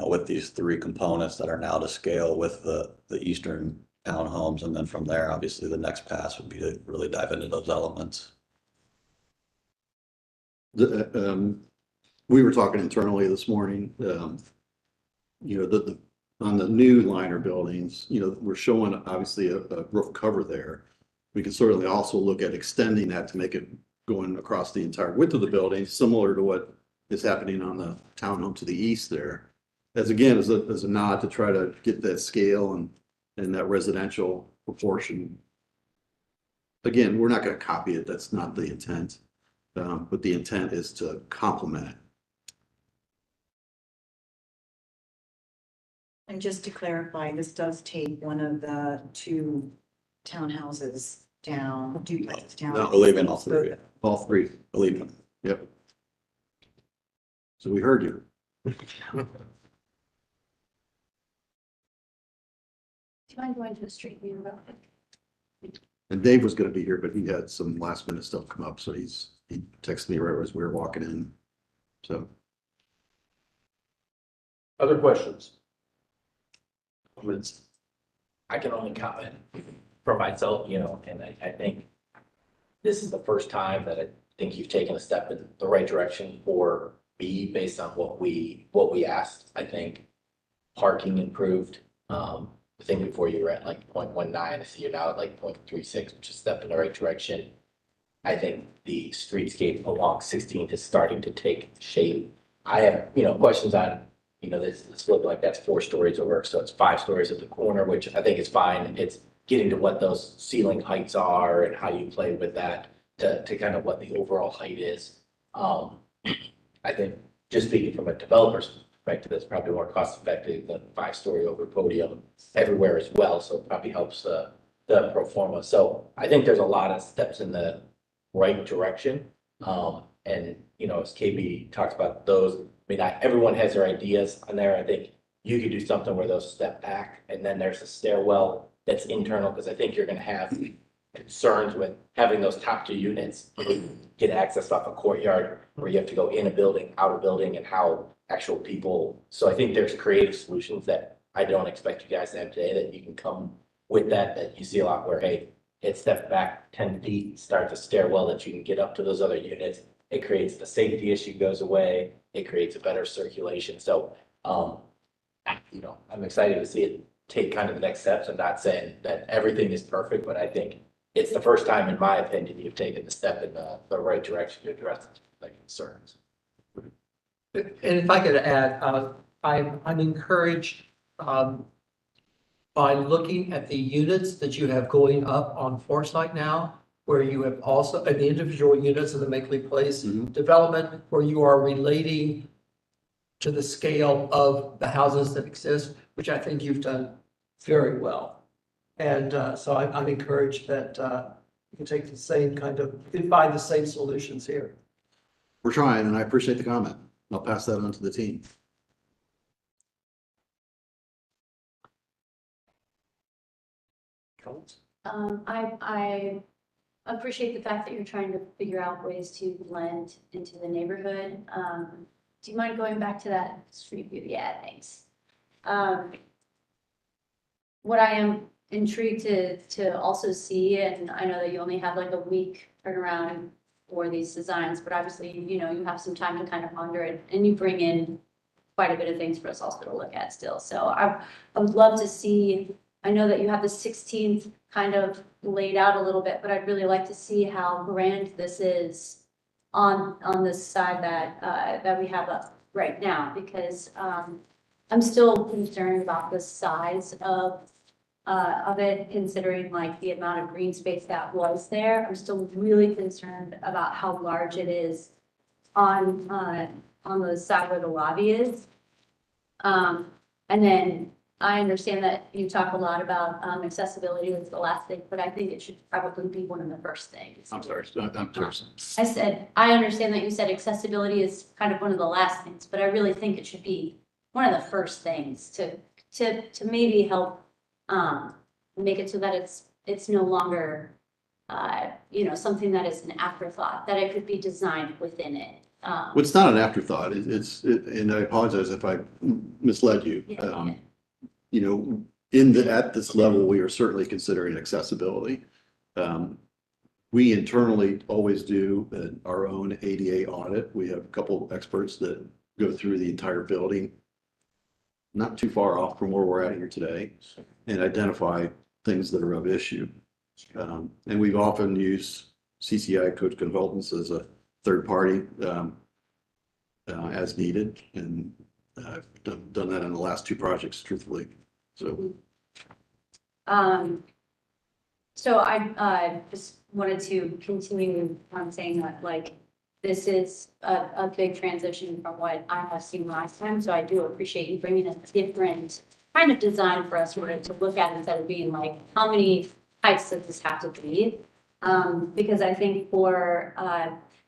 with these three components that are now to scale with the eastern townhomes? And then from there, obviously, the next pass would be to really dive into those elements. We were talking internally this morning, on the new liner buildings, we're showing obviously a roof cover there. We can certainly also look at extending that to make it going across the entire width of the building, similar to what is happening on the townhome to the east there. As a nod to try to get that scale and that residential proportion. Again, we're not going to copy it. That's not the intent. But the intent is to complement it. And just to clarify, this does take one of the two townhouses down, duplexes down. No, Believe in all three. All three. Believe in. Yep. So we heard you. Do you mind going to the street view real quick? And Dave was going to be here, but he had some last minute stuff come up. So he texted me right as we were walking in. So. Other questions? I can only comment for myself, and I think this is the first time that I think you've taken a step in the right direction for me based on what we asked. I think parking improved. I think before you were at like 0.19, I see you're now at like 0.36, which is a step in the right direction. I think the streetscape along 16th is starting to take shape. I have, questions on, this looking like that's 4 stories over, so it's 5 stories at the corner, which I think is fine. It's getting to what those ceiling heights are and how you play with that to kind of what the overall height is. I think just speaking from a developer's perspective, that's probably more cost effective than 5-story over podium everywhere as well. So it probably helps the pro forma. So I think there's a lot of steps in the right direction. And, as KB talks about those, everyone has their ideas on there. I think you could do something where those step back and then there's a stairwell that's internal, because I think you're going to have concerns with having those top 2 units get access off a courtyard where you have to go in a building, out a building, and how actual people. So I think there's creative solutions that I don't expect you guys to have today that you can come with that you see a lot where, hey, it steps back 10 feet, starts a stairwell that you can get up to those other units. It creates the safety issue goes away. It creates a better circulation. So, I'm excited to see it take kind of the next steps. I'm not saying that everything is perfect, but I think it's the first time, in my opinion, you've taken the step in the right direction to address the concerns. And if I could add, I'm encouraged by looking at the units that you have going up on Foresight now, where you have also, and the individual units of the Makeley Place development, where you are relating to the scale of the houses that exist, which I think you've done very well. And so I'm encouraged that you can take the same find the same solutions here. We're trying, and I appreciate the comment. I'll pass that on to the team. I appreciate the fact that you're trying to figure out ways to blend into the neighborhood. Do you mind going back to that street view? Yeah, thanks. What I am intrigued to also see, and I know that you only have like a week turnaround for these designs, but obviously, you have some time to kind of ponder it, and you bring in quite a bit of things for us also to look at still. So I would love to see, I know that you have the 16th kind of laid out a little bit, but I'd really like to see how grand this is on this side that we have up right now, because I'm still concerned about the size of it, considering like the amount of green space that was there. I'm still really concerned about how large it is on the side where the lobby is. And then I understand that you talk a lot about accessibility was the last thing, but I think it should probably be one of the first things. I'm sorry, I'm sorry. I said, I understand that you said accessibility is kind of one of the last things, but I really think it should be one of the first things to maybe help make it so that it's no longer something that is an afterthought, that it could be designed within it. Well, it's not an afterthought. And I apologize if I misled you. Yeah. You know, at this level, we are certainly considering accessibility. We internally always do our own ADA audit. We have a couple of experts that go through the entire building, not too far off from where we're at here today, and identify things that are of issue. And we've often used CCI Coach Consultants as a third party as needed. And I've done that in the last two projects, truthfully. So. So I just wanted to continue on saying that, like, this is a big transition from what I have seen last time. So I do appreciate you bringing a different kind of design for us to look at, instead of being like, how many heights does this have to be? Because I think for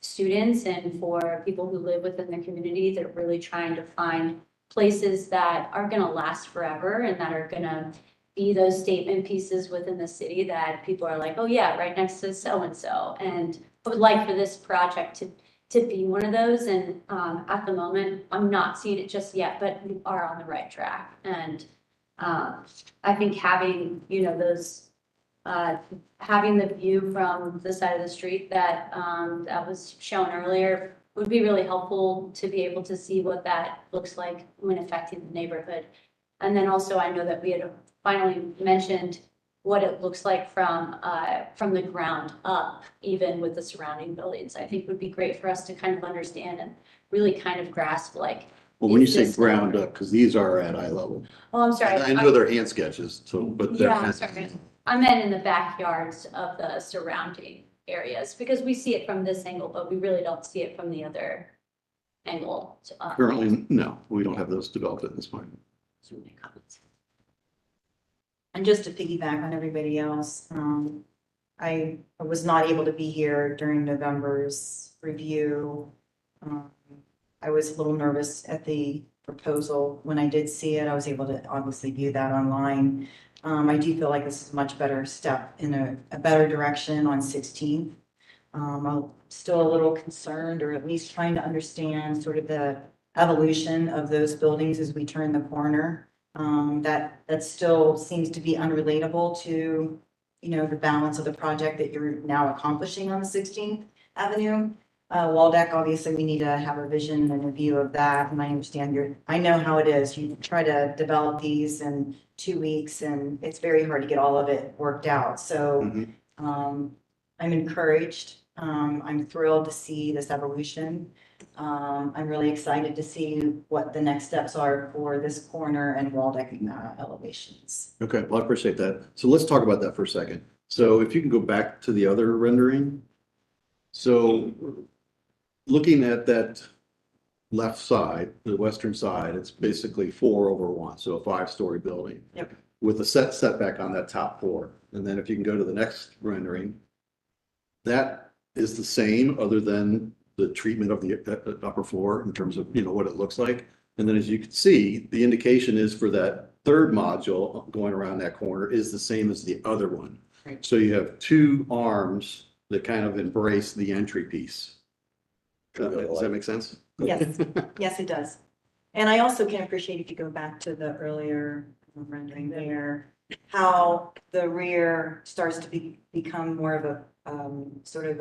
students and for people who live within the community, they're really trying to find places that are going to last forever and that are going to be those statement pieces within the city that people are like, oh yeah, right next to so-and-so. And I would like for this project to be one of those. And at the moment, I'm not seeing it just yet, but we are on the right track. And I think having, those having the view from the side of the street that that was shown earlier would be really helpful to be able to see what that looks like when affecting the neighborhood. And then also, I know that we had finally mentioned what it looks like from the ground up, even with the surrounding buildings. I think would be great for us to kind of understand and really kind of grasp, like. Well, when you say ground up, because these are at eye level. Oh, I'm sorry. I know they're hand sketches, so, but they're. Yeah, I'm sorry. I meant in the backyards of the surrounding areas, because we see it from this angle, but we really don't see it from the other angle. Currently, no, we don't have those developed at this point. And just to piggyback on everybody else, I was not able to be here during November's review. I was a little nervous at the proposal. When I did see it, I was able to obviously view that online. I do feel like this is a much better step in a better direction on 16th. I'm still a little concerned, or at least trying to understand sort of the evolution of those buildings as we turn the corner. That still seems to be unrelatable to, the balance of the project that you're now accomplishing on the 16th Avenue. Waldeck, obviously, we need to have a vision and a view of that. And I understand I know how it is. You try to develop these in 2 weeks and it's very hard to get all of it worked out. So I'm encouraged. I'm thrilled to see this evolution. I'm really excited to see what the next steps are for this corner and Waldeck elevations. Okay, well, I appreciate that. So let's talk about that for a second. So if you can go back to the other rendering. So looking at that left side, the western side, it's basically 4/1, so a 5-story building. Yep. With a setback on that top floor. And then if you can go to the next rendering, that is the same other than the treatment of the upper floor in terms of, what it looks like. And then as you can see, the indication is for that third module going around that corner is the same as the other one. Right. So you have two arms that kind of embrace the entry piece. Does that make sense? Yes, yes, it does. And I also can appreciate, if you go back to the earlier rendering there, how the rear starts to become more of a sort of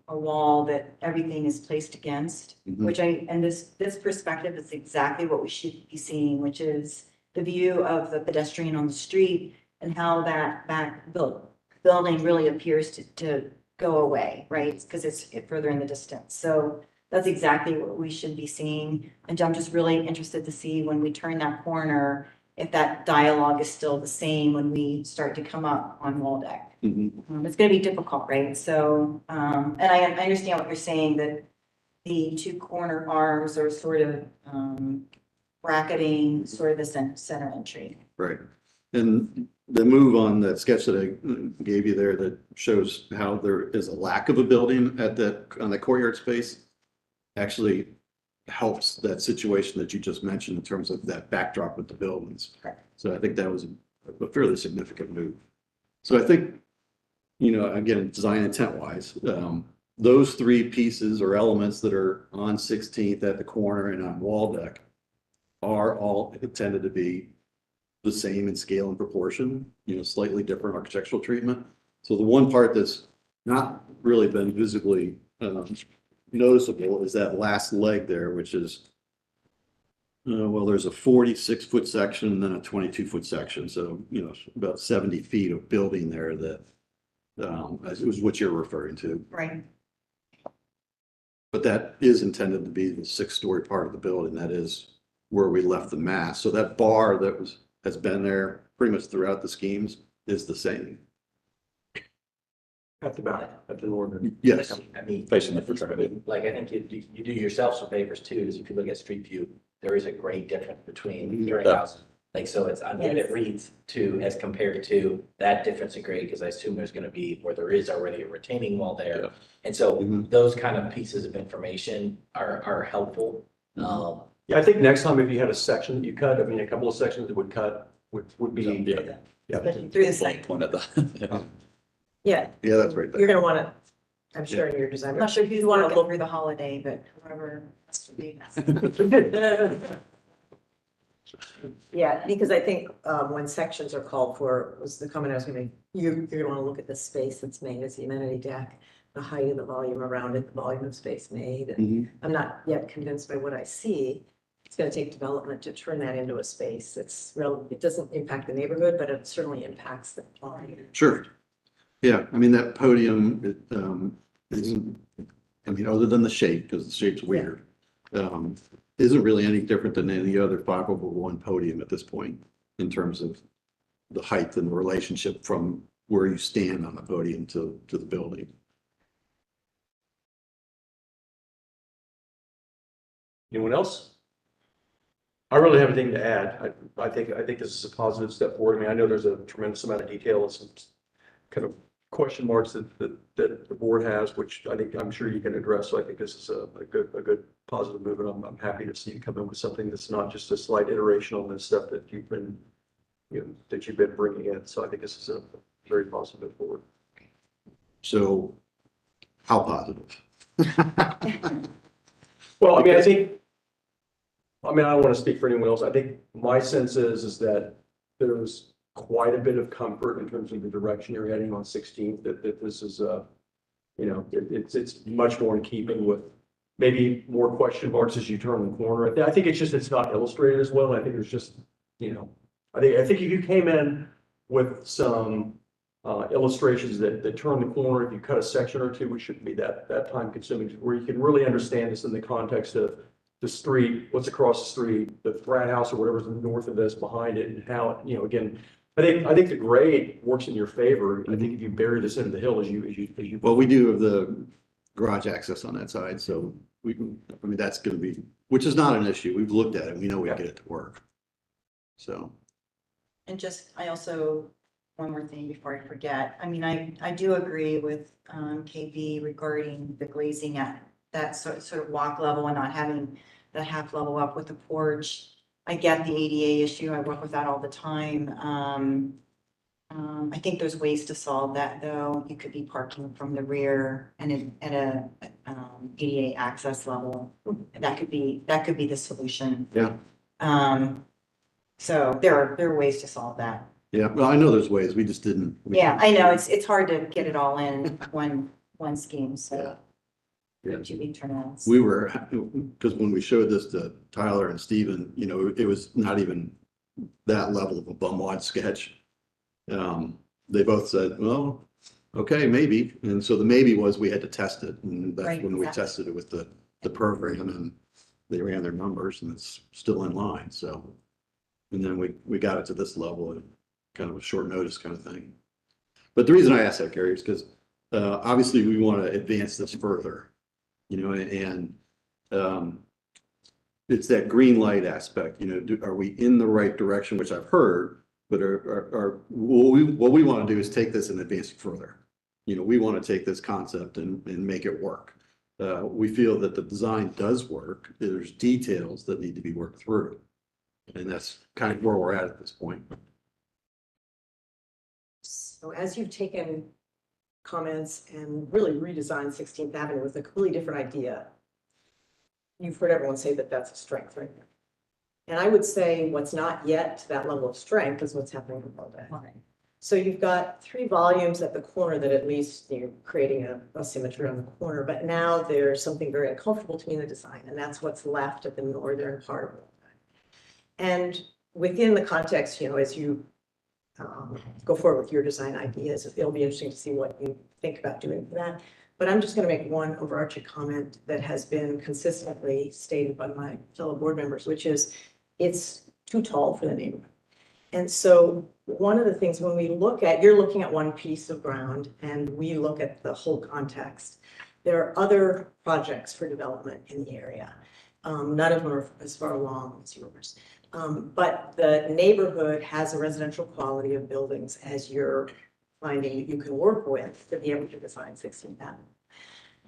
a wall that everything is placed against, which and this perspective is exactly what we should be seeing, which is the view of the pedestrian on the street and how that building really appears to go away, right? Because it's further in the distance. So that's exactly what we should be seeing. And I'm just really interested to see when we turn that corner, if that dialogue is still the same when we start to come up on Waldeck. It's gonna be difficult, right? So, and I understand what you're saying, that the two corner arms are sort of, bracketing sort of the center entry. Right. And the move on that sketch that I gave you there that shows how there is a lack of a building at that, on the courtyard space, actually helps that situation that you just mentioned in terms of that backdrop with the buildings. Correct. So I think that was a fairly significant move. So I think, again, design intent wise, those three pieces or elements that are on 16th at the corner and on Waldeck are all intended to be the same in scale and proportion, slightly different architectural treatment. So the one part that's not really been visibly noticeable is that last leg there, which is, there's a 46-foot section and then a 22-foot section. So, about 70 feet of building there that is what you're referring to. Right. But that is intended to be the 6-story part of the building. That is where we left the mass. So that bar that has been there pretty much throughout the schemes is the same. At the back, at the northern. Yes. I mean, Facing the fraternity. like, I think you do yourself some favors too, is if you look at street view, there is a great difference between hearing Yeah. houses. Like, so it's, on it reads to, as compared to that difference in grade, because I assume there's gonna be, where there is already a retaining wall there. Yeah. And so Mhm. those kind of pieces of information are helpful. Yeah, I think next time if you had a section that you cut, I mean, a couple of sections that would cut would be. Yeah. Especially through the site. Point at the. Yeah, Yeah, that's right You're there. gonna wanna, I'm sure in your design. I'm not sure if you you wanna want to look look through the holiday, but whoever has to be. Yeah, because I think when sections are called for, was the comment I was gonna make, you're gonna wanna look at the space that's made as the amenity deck, the height of the volume around it, the volume of space made. And Mhm. I'm not yet convinced by what I see. It's gonna take development to turn that into a space that's it doesn't impact the neighborhood, but it certainly impacts the volume. Sure. Yeah, I mean, that podium, isn't, other than the shape, because the shape's weird, isn't really any different than any other 501 podium at this point in terms of the height and the relationship from where you stand on the podium to the building. Anyone else? I really have anything to add. I think this is a positive step forward. I mean, I know there's a tremendous amount of detail and some kind of question marks that the board has, which I'm sure you can address. So I think this is a good positive move, and I'm happy to see you come in with something that's not just a slight iteration on this stuff that you've been bringing in. So I think this is a very positive move forward. So how positive? Well, I mean, I don't want to speak for anyone else. I think my sense is that there's quite a bit of comfort in terms of the direction you're heading on 16th, that this is, it's much more in keeping with maybe more question marks as you turn the corner. I think it's not illustrated as well. I think there's just, I think if you came in with some illustrations that turn the corner, if you cut a section or two, which shouldn't be that time consuming, where you can really understand this in the context of the street, what's across the street, the frat house or whatever's north of this, behind it, and how, again, I think the grade works in your favor. I think if you bury this into the hill as you. Well, we do have the garage access on that side, so that's gonna be, which is not an issue. We've looked at it. We know we can get it to work. So. And I also, one more thing before I forget, I mean, I do agree with KB regarding the glazing at that sort of walk level and not having the half level up with the porch. I get the ADA issue. I work with that all the time. I think there's ways to solve that, though. You could be parking from the rear and at a ADA access level. That could be the solution. Yeah. So there are ways to solve that. Yeah, well, I know there's ways. We just didn't. Yeah, I know, it's hard to get it all in one scheme, so. Yeah. Two big turnouts. We were, because when we showed this to Tyler and Steven, it was not even that level of a bum wad sketch. They both said, well, okay, maybe. And so the maybe was we had to test it. And that's Right, when we exactly. tested it with the program, and they ran their numbers, and it's still in line. So, and then we got it to this level at kind of a short notice kind of thing. But the reason I asked that, Gary, is because obviously we want to advance this further, and it's that green light aspect, are we in the right direction, which I've heard, but what we want to do is take this and advance it further. We want to take this concept and make it work. We feel that the design does work. There's details that need to be worked through. And that's kind of where we're at this point. So as you've taken comments and really redesigned 16th Avenue with a completely different idea, you've heard everyone say that that's a strength, right? And I would say what's not yet to that level of strength is what's happening in Waldeck. So you've got 3 volumes at the corner that at least you're creating a symmetry on the corner, but now there's something very uncomfortable to me in the design, and that's what's left at the northern part of Waldeck. And within the context, as you go forward with your design ideas, it'll be interesting to see what you think about doing for that. But I'm just going to make one overarching comment that has been consistently stated by my fellow board members, which is it's too tall for the neighborhood. And so one of the things when we look at, you're looking at one piece of ground and we look at the whole context. There are other projects for development in the area. None of them are as far along as yours. But the neighborhood has a residential quality of buildings as you're finding that you can work with to be able to design 16th Avenue.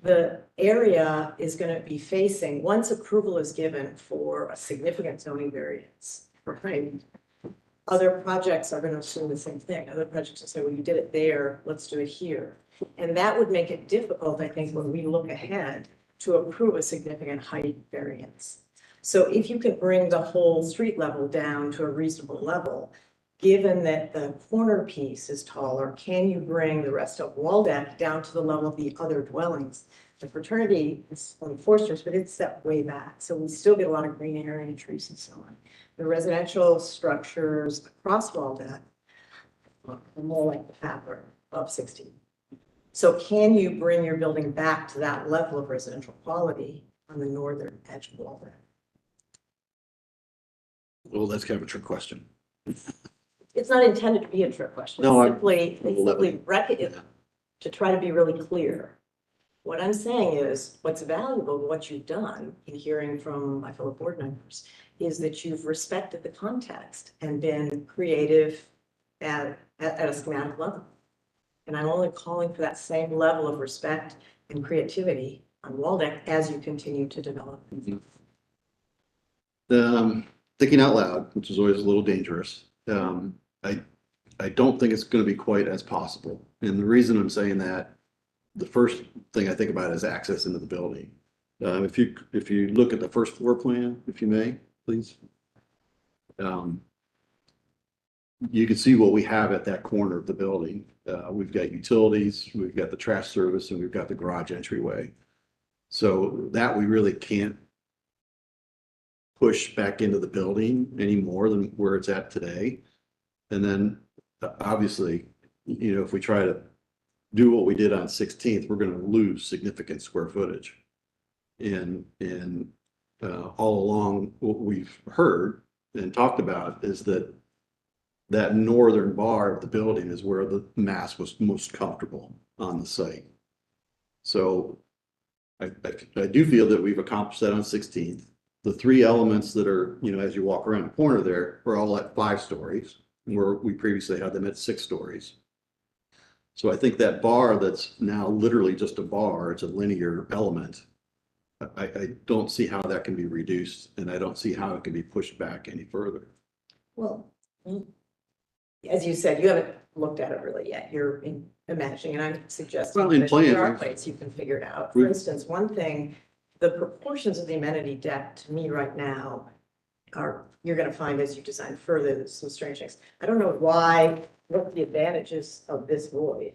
The area is going to be facing, once approval is given for a significant zoning variance, right? Other projects are going to assume the same thing. Other projects will say, well, you did it there, let's do it here. And that would make it difficult, I think, when we look ahead to approve a significant height variance. So if you can bring the whole street level down to a reasonable level, given that the corner piece is taller, can you bring the rest of Waldeck down to the level of the other dwellings? The fraternity is on Forster's, but it's set way back. So we still get a lot of green area and trees and so on. The residential structures across Waldeck are more like the fabric of 16. So can you bring your building back to that level of residential quality on the northern edge of Waldeck? Well, that's kind of a trick question. It's not intended to be a trick question. No, It's simply to try to be really clear. What I'm saying is what's valuable, what you've done in hearing from my fellow board members is that you've respected the context and been creative at a schematic level. And I'm only calling for that same level of respect and creativity on Waldeck as you continue to develop. Thinking out loud, which is always a little dangerous. I don't think it's going to be quite as possible. And the reason I'm saying that, the first thing I think about is access into the building. If you look at the first floor plan, if you may, please. You can see what we have at that corner of the building. We've got utilities, we've got the trash service, and we've got the garage entryway. So that we really can't push back into the building any more than where it's at today. And then obviously, if we try to do what we did on 16th, we're going to lose significant square footage. And all along, what we've heard and talked about is that northern bar of the building is where the mass was most comfortable on the site. So I do feel that we've accomplished that on 16th. The 3 elements that are, as you walk around the corner there, are all at 5 stories, where we previously had them at 6 stories. So I think that bar that's now literally just a bar, it's a linear element. I don't see how that can be reduced, and I don't see how it can be pushed back any further. Well, as you said, you haven't looked at it really yet. You're imagining, and I'm suggesting Well, in that plan, there are we've- ways you can figure it out. For instance, one thing, the proportions of the amenity deck to me right now are, you're going to find as you design further, there's some strange things. I don't know what the advantages of this void,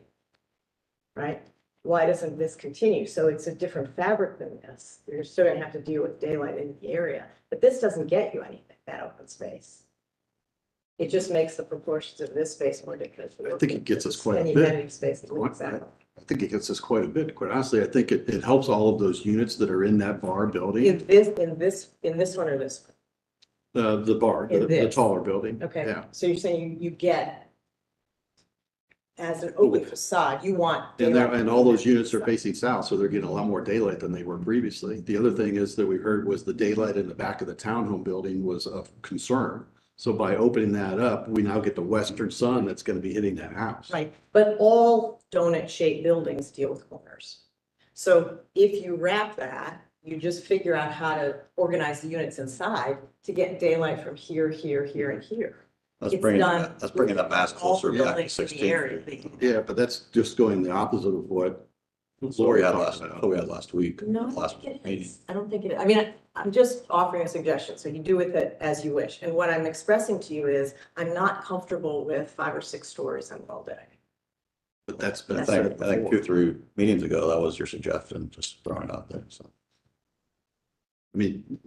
right? Why doesn't this continue? So it's a different fabric than this. You're still going to have to deal with daylight in the area, but this doesn't get you anything, that open space. It just makes the proportions of this space more ridiculous. I think it gets us quite a Any bit. amenity space that works out. I think it gets us quite a bit. Quite honestly, I think it helps all of those units that are in that bar building, In this one or this the bar, In the this. taller building. one? Okay, Yeah. so you're saying you get as an open facade, you want. And daylight and all those from units are the facing south, so they're getting a lot more daylight than they were previously. The other thing is that we heard was the daylight in the back of the townhome building was of concern. So by opening that up, we now get the western sun that's gonna be hitting that house. Right, but all donut-shaped buildings deal with corners. So if you wrap that, you just figure out how to organize the units inside to get daylight from here, here, here, and here. That's It's bringing, done that's bringing the mass all closer the back to buildings in the area. 16. Yeah, but that's just going the opposite of what That's what Lori we had talked last, about. what we had last week. No, I Last don't think it meeting. is. I don't think it, I mean, I'm just offering a suggestion, so you do with it as you wish. And what I'm expressing to you is, I'm not comfortable with 5 or 6 stories on all day. But that's been I said think, I think before. 2, 3 meetings ago, that was your suggestion, just throwing it out there, so. I mean,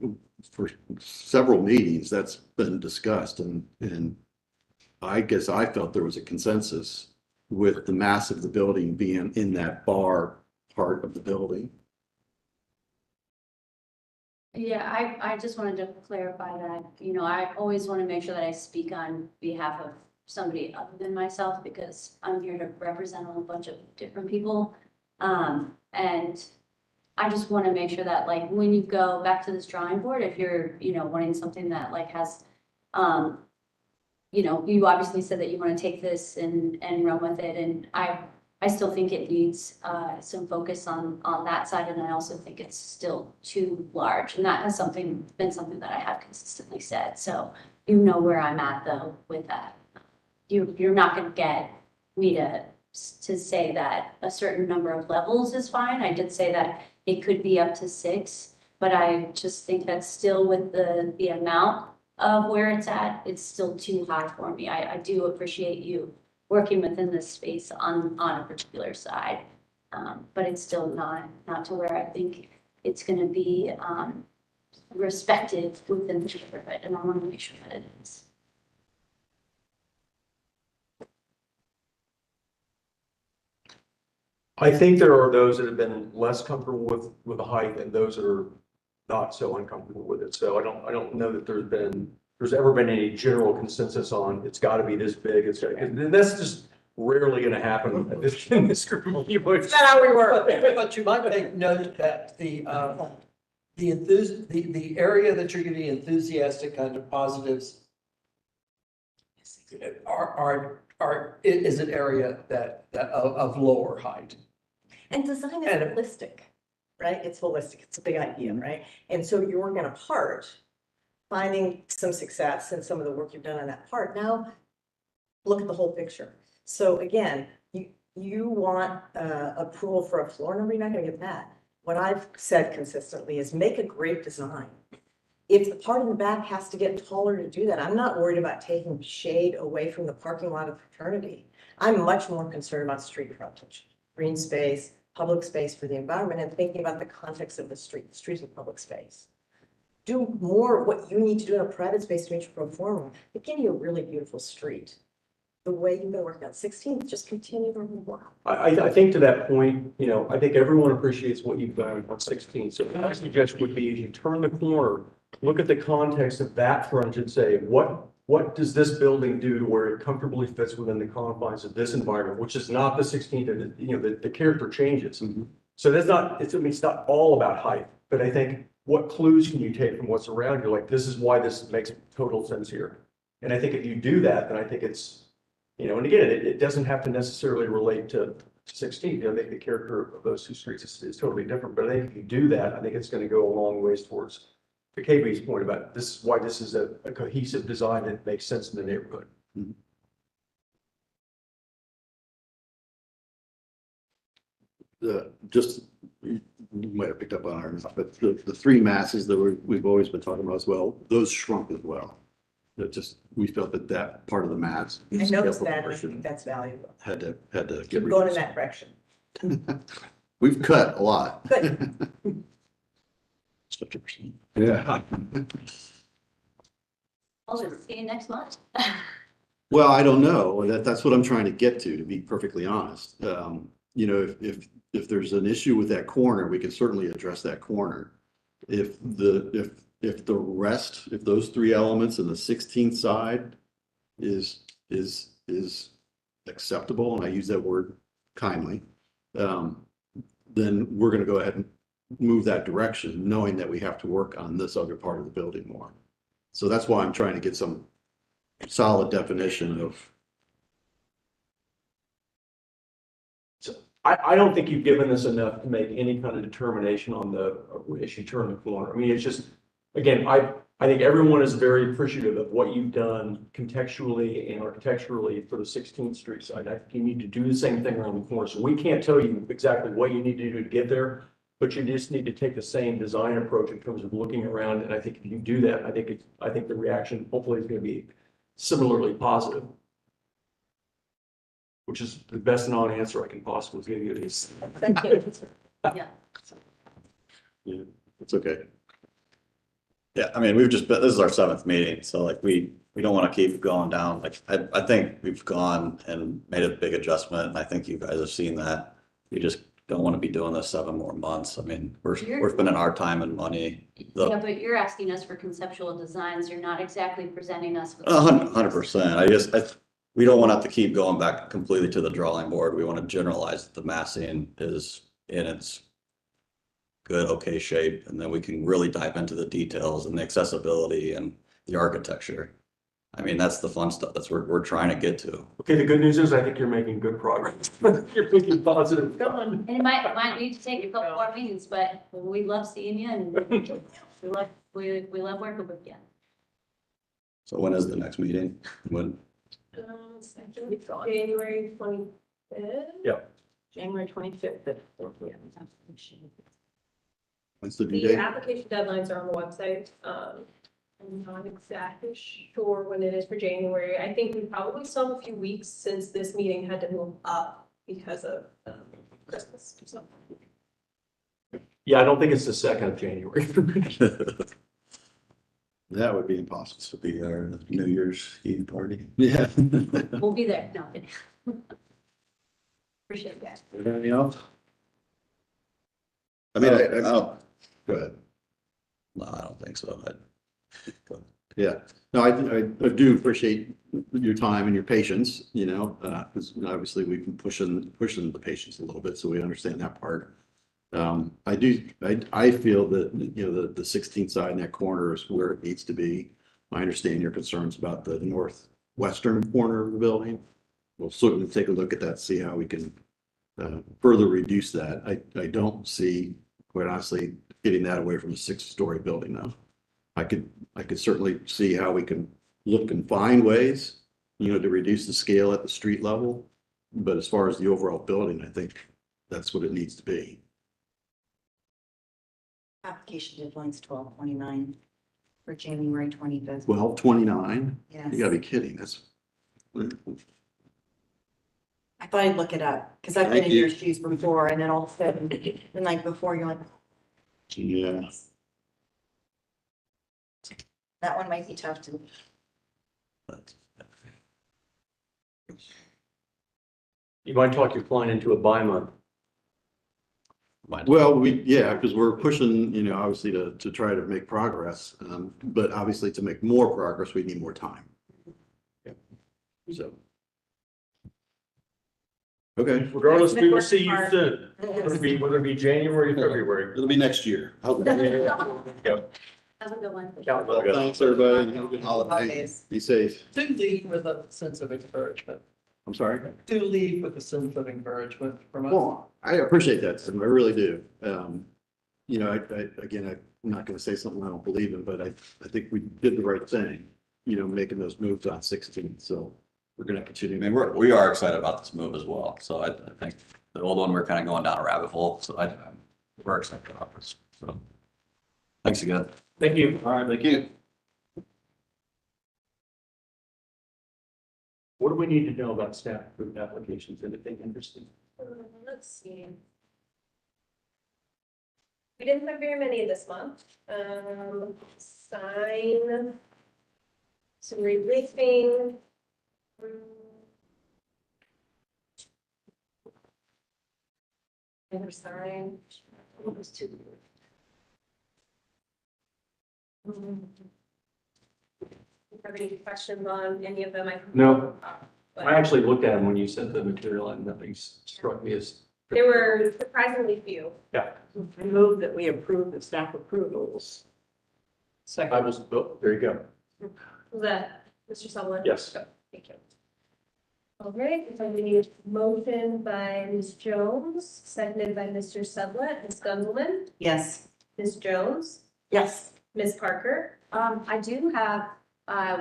for several meetings, that's been discussed and I guess I felt there was a consensus with the mass of the building being in that bar part of the building. Yeah, I just wanted to clarify that, you know, I always want to make sure that I speak on behalf of somebody other than myself because I'm here to represent a whole bunch of different people. And I just want to make sure that like when you go back to this drawing board, if you're, you know, wanting something that like has, you know, you obviously said that you want to take this and run with it. And I still think it needs some focus on that side. And I also think it's still too large. And that has been something that I have consistently said. So you know where I'm at though with that. You're not going to get me to say that a certain number of levels is fine. I did say that it could be up to 6, but I just think that still with the amount of where it's at, it's still too high for me. I do appreciate you working within this space on a particular side. But it's still not to where I think it's gonna be respected within the neighborhood, and I wanna make sure that it is. I think there are those that have been less comfortable with the height and those that are not so uncomfortable with it. So I don't know that there's ever been any general consensus on it's got to be this big. And that's just rarely going to happen in this group of people. Is that how we work? But you might take note that the area that you're giving enthusiastic kind of positives is an area that of lower height. And design is And- holistic, right? It's holistic. It's a big idea, right? And so you're working on a part, finding some success in some of the work you've done on that part. Now, look at the whole picture. So again, you want approval for a floor number, you're not gonna get that. What I've said consistently is make a great design. If the part in the back has to get taller to do that, I'm not worried about taking shade away from the parking lot of fraternity. I'm much more concerned about street frontage, green space, public space for the environment, and thinking about the context of the street. The street's a public space. Do more of what you need to do in a private space to make your pro forma. It give you a really beautiful street. The way you've been working on 16th, just continue to work. I think to that point, you know, I think everyone appreciates what you've done on 16. So what I suggest would be, as you turn the corner, look at the context of that front and say, what does this building do to where it comfortably fits within the confines of this environment, which is not the 16th, and you know, the character changes. So that's not, I mean, it's not all about height, but I think what clues can you take from what's around you? Like, this is why this makes total sense here. And I think if you do that, then I think it's, you know, and again, it doesn't have to necessarily relate to 16. You know, I think the character of those two streets is totally different, but I think if you do that, I think it's going to go a long ways towards to KB's point about this is why this is a cohesive design that makes sense in the neighborhood. Just, you might have picked up on ours, but the 3 masses that we've always been talking about as well, those shrunk as well. That just, we felt that part of the mass. I noticed that, and I think that's valuable. Had to get Keep rid going in of. that direction. We've cut a lot. Good. 50%. Yeah. I'll just see you next month. Well, I don't know. That's what I'm trying to get to be perfectly honest. You know, if there's an issue with that corner, we can certainly address that corner. If the rest, if those three elements in the 16th side is acceptable, and I use that word kindly, then we're gonna go ahead and move that direction, knowing that we have to work on this other part of the building more. So that's why I'm trying to get some solid definition of. I don't think you've given us enough to make any kind of determination on the, as you turn the corner. I mean, it's just, again, I think everyone is very appreciative of what you've done contextually and architecturally for the 16th Street side. I think you need to do the same thing around the corner. So we can't tell you exactly what you need to do to get there, but you just need to take the same design approach in terms of looking around. And I think if you do that, I think the reaction hopefully is going to be similarly positive. Which is the best non-answer I can possibly give you is. Thank you. Yeah. Yeah, it's okay. Yeah, I mean, we've just been, this is our 7th meeting, so like we don't want to keep going down. Like I think we've gone and made a big adjustment, and I think you guys have seen that. We just don't want to be doing this 7 more months. I mean, we're spending our time and money. Yeah, but you're asking us for conceptual designs. You're not exactly presenting us with. 100%. We don't want to have to keep going back completely to the drawing board. We want to generalize that the massing is in its good, okay shape, and then we can really dive into the details and the accessibility and the architecture. I mean, that's the fun stuff. That's what we're trying to get to. Okay, the good news is I think you're making good progress. You're making positive. And it might need to take a couple more meetings, but we love seeing you and we love working with you. So when is the next meeting? When? January 25th. Yep. January 25th. What's the due The date? application deadlines are on the website. I'm not exactly sure when it is for January. I think we probably still have a few weeks since this meeting had to move up because of Christmas. So Yeah, I don't think it's the 2nd of January. That would be impossible. This would be our New Year's Eve party. Yeah. We'll be there. No, kidding. Appreciate that. Anything else? I mean, Oh, go ahead. no, I don't think so. Yeah, no, I do appreciate your time and your patience, you know, because obviously we've been pushing the patience a little bit, so we understand that part. I feel that, you know, the 16th side in that corner is where it needs to be. I understand your concerns about the northwestern corner of the building. We'll certainly take a look at that, see how we can further reduce that. I don't see, quite honestly, getting that away from a 6-story building though. I could certainly see how we can look and find ways, you know, to reduce the scale at the street level. But as far as the overall building, I think that's what it needs to be. Application deadline's 12/29 for January 25th. 12/29? Yes. You gotta be kidding. That's. I thought I'd look it up because I've been Thank in you. your shoes before, and then all of a sudden, the night before, you're like, Yeah. that one might be tough to. You might talk your client into a buy month. Well, because we're pushing, you know, obviously to try to make progress. But obviously to make more progress, we need more time. Yeah. So. Okay, Regardless, we will see you soon. Whether it be January or February. it'll be next year. Yep. Have a good one. Well, thanks, everybody. Have a good holiday. Holidays. Be safe. Do leave with a sense of encouragement. I'm sorry. Do leave with a sense of encouragement from us. Well, I appreciate that, Tim. I really do. You know, again, I'm not gonna say something I don't believe in, but I think we did the right thing, you know, making those moves on 16. So we're gonna continue. I mean, we are excited about this move as well. So I think the old one, we're kind of going down a rabbit hole. So we're excited about this. So thanks again. Thank you. All right, thank you. What do we need to know about staff approved applications? Anything interesting? let's see. We didn't have very many this month. Sign, some reliefing, Other sign. What was two? Have any questions on any of them? No. But I actually looked at them when you sent the material and nothing struck me as. there were surprisingly few. I move that we approve the staff approvals. I was, oh, there you go. Was that Mr. Sutherland? Yes. Thank you. All right, so we need a motion by Ms. Jones, seconded by Mr. Sutherland, Ms. Gundelman, Yes. Ms. Jones, Yes. Ms. Parker. I do have,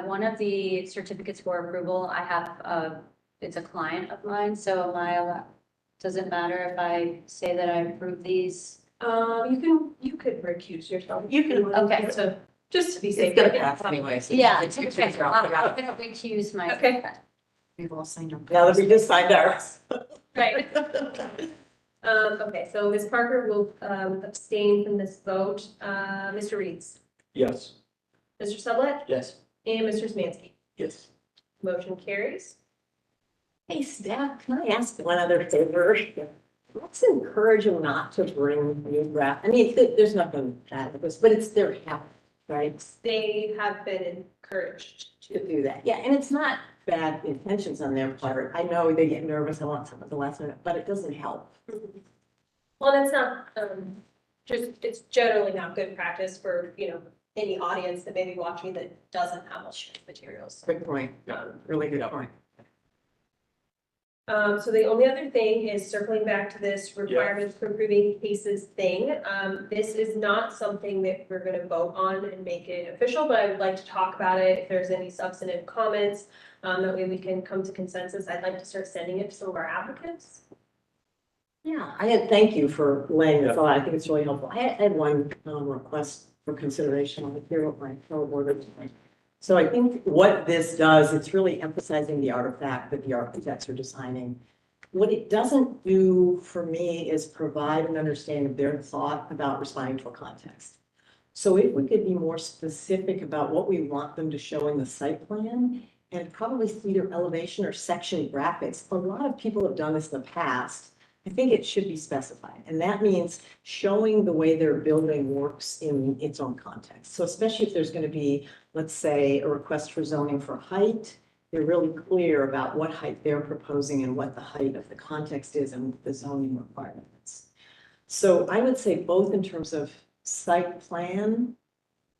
one of the certificates for approval. I have, it's a client of mine, so am I allowed, does it matter if I say that I approve these? You could recuse yourself. You can. Okay. So just to be safe. It's gonna pass anyway. so Yeah, it's- okay, I'm gonna recuse my. Okay. We've all signed them. Now that we just signed ours. Right. Okay, so Ms. Parker will abstain from this vote. Mr. Reeds, Yes. Mr. Sublette, Yes. and Mr. Smansky. Yes. Motion carries. Hey, staff, can I ask one other favor? Let's encourage them not to bring new draft. I mean, there's nothing bad with this, but it's their habit, right? They have been encouraged To do that. Yeah, and it's not bad intentions on their part. I know they get nervous. I want some at the last minute, but it doesn't help. Well, that's not, it's generally not good practice for, any audience that may be watching that doesn't have all the materials. Good point. Really good point. So the only other thing is circling back to this requirements for approving cases thing. This is not something that we're gonna vote on and make it official, but I would like to talk about it. If there's any substantive comments, that way we can come to consensus. I'd like to start sending it to some of our applicants. Yeah, thank you for laying this out. I think it's really helpful. I had one request for consideration on the here with my fellow board. So I think what this does, it's really emphasizing the artifact that the architects are designing. What it doesn't do for me is provide an understanding of their thought about responding to a context. So if we could be more specific about what we want them to show in the site plan and probably see their elevation or section graphics. A lot of people have done this in the past. I think it should be specified, and that means showing the way their building works in its own context. So especially if there's going to be, let's say, a request for zoning for height, they're really clear about what height they're proposing and what the height of the context is and the zoning requirements. So I would say both in terms of site plan,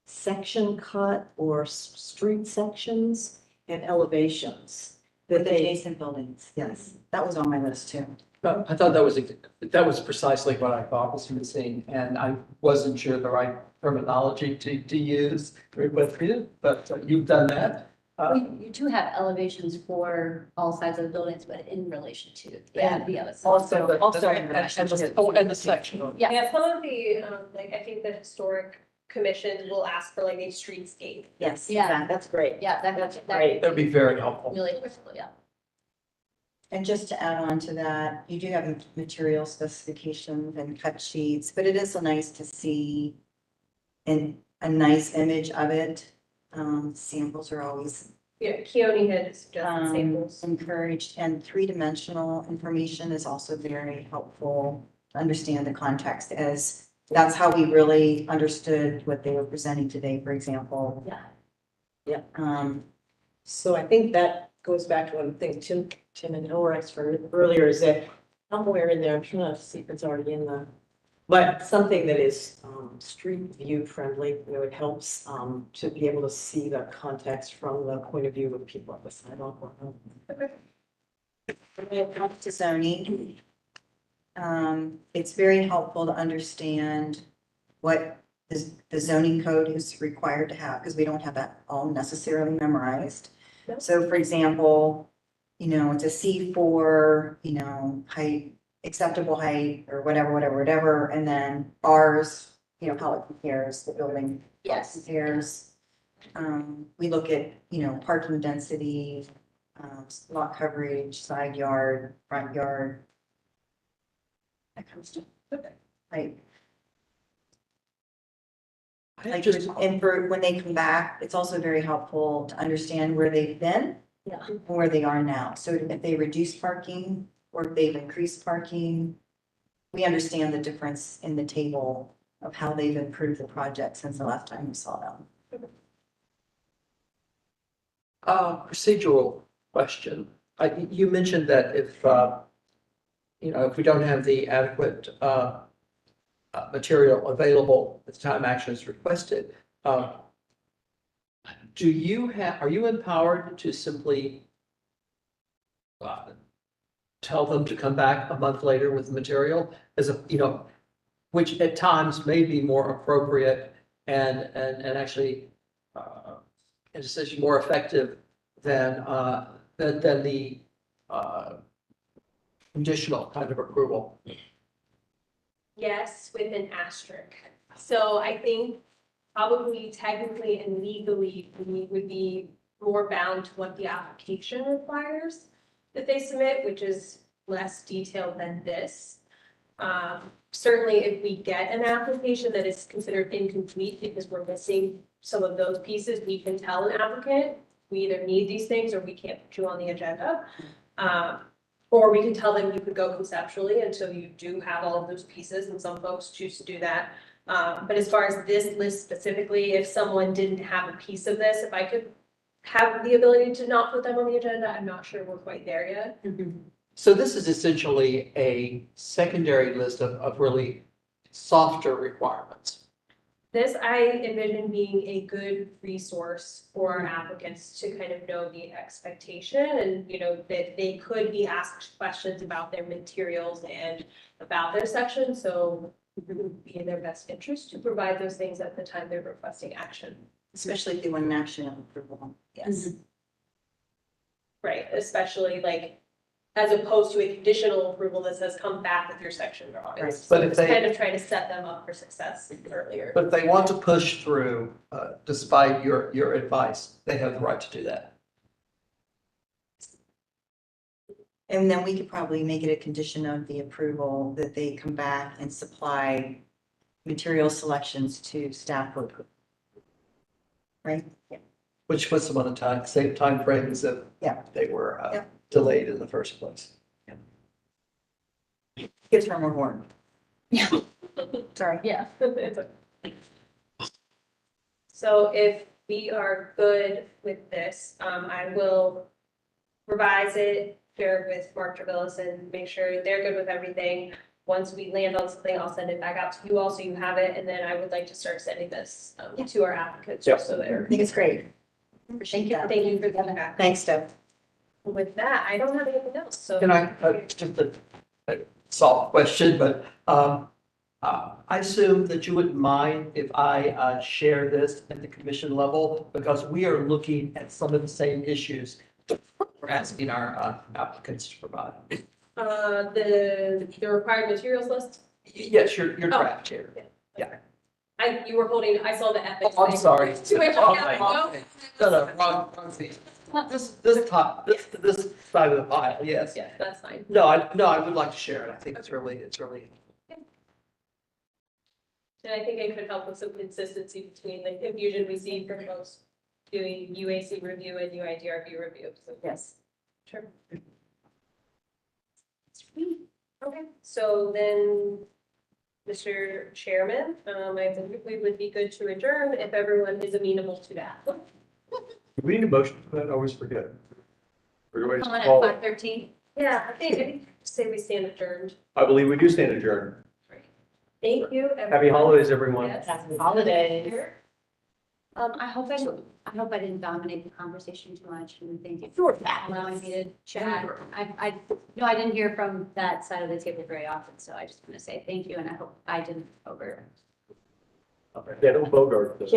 section cut or street sections and elevations. With adjacent buildings. Yes. That was on my list too. But I thought that was precisely what I thought was missing, and I wasn't sure the right terminology to use with you, but you've done that. You do have elevations for all sides of the buildings, but in relation to the other. side. Also And the section. Yeah. Yeah, some of the, I think the historic commission will ask for like a streetscape. Yes, Yeah. exactly. That's great. Yeah, That's that great. That'd be very helpful. really useful, yeah. And just to add on to that, you do have material specifications and cut sheets, but it is so nice to see a nice image of it. Samples are always Yeah, Keone had suggested samples. encouraged, and three-dimensional information is also very helpful to understand the context, as that's how we really understood what they were presenting today, for example. Yeah. So I think that goes back to one thing Tim and Hill asked for earlier, is that somewhere in there, I'm trying to see if it's already in the, but something that is street view friendly, it helps to be able to see the context from the point of view of people at the sidewalk. When it comes to zoning, it's very helpful to understand what the zoning code is required to have, because we don't have that all necessarily memorized. So for example, it's a C4, height, acceptable height, or whatever, and then ours, how it compares, the building. Yes. Compares. We look at, parking density, lot coverage, side yard, front yard. That kind of stuff. Right. And for when they come back, it's also very helpful to understand where they've been Yeah. from where they are now. So if they reduce parking or if they've increased parking, we understand the difference in the table of how they've improved the project since the last time we saw them. Procedural question. You mentioned that if, if we don't have the adequate, material available at the time action is requested, are you empowered to simply tell them to come back a month later with material which at times may be more appropriate and actually a decision more effective than the conditional kind of approval? Yes, with an asterisk. So I think probably technically and legally, we would be more bound to what the application requires that they submit, which is less detailed than this. Certainly, if we get an application that is considered incomplete because we're missing some of those pieces, we can tell an applicant, we either need these things or we can't put you on the agenda. Or we can tell them you could go conceptually until you do have all of those pieces, and some folks choose to do that. But as far as this list specifically, if someone didn't have a piece of this, if I could have the ability to not put them on the agenda, I'm not sure we're quite there yet. So this is essentially a secondary list of really softer requirements. This I envision being a good resource for our applicants to kind of know the expectation and, that they could be asked questions about their materials and about their section. So it would be in their best interest to provide those things at the time they're requesting action. Especially if they want an action of approval, yes. Right, especially as opposed to a conditional approval that says come back with your section drawings. Right. So But if it's they- kind of trying to set them up for success earlier. But if they want to push through, despite your advice, they have the right to do that. And then we could probably make it a condition of the approval that they come back and supply material selections to staff for approval. Right? Which puts them on the same time frame as if Yeah. they were Yeah. delayed in the first place. Gives her more warm. Yeah. Sorry. Yeah. It's okay. So if we are good with this, I will revise it, share it with Mark Travillis and make sure they're good with everything. Once we land on something, I'll send it back out to you all so you have it, and then I would like to start sending this to our applicants, just so I they're. think it's great. Thank you for the feedback. Thanks, Deb. With that, I don't have anything else, so. Can I, just a soft question, but I assume that you wouldn't mind if I share this at the commission level, because we are looking at some of the same issues we're asking our applicants to provide. The required materials list? Yes, your draft here. You were holding, I saw the ethics. Oh, I'm thing. sorry. No. No, wrong seat. This side of the pile, yes. Yeah, that's fine. No, I would like to share it. I think it's really. And I think it could help with some consistency between the confusion we see for folks doing UAC review and UIDRB review. So, Yes. sure. Okay, so then, Mr. Chairman, I think we would be good to adjourn if everyone is amenable to that. Do we need a motion for that? I always forget. Or do I just Someone call at it? 5:13. Yeah, I think, say we stand adjourned. I believe we do stand adjourned. Thank you. everyone. Happy holidays, everyone. Yes. Happy holidays. I hope I didn't dominate the conversation too much, and thank you for allowing me to chat. No, I didn't hear from that side of the table very often, so I just want to say thank you, and I hope I didn't over. Yeah, don't bogart this.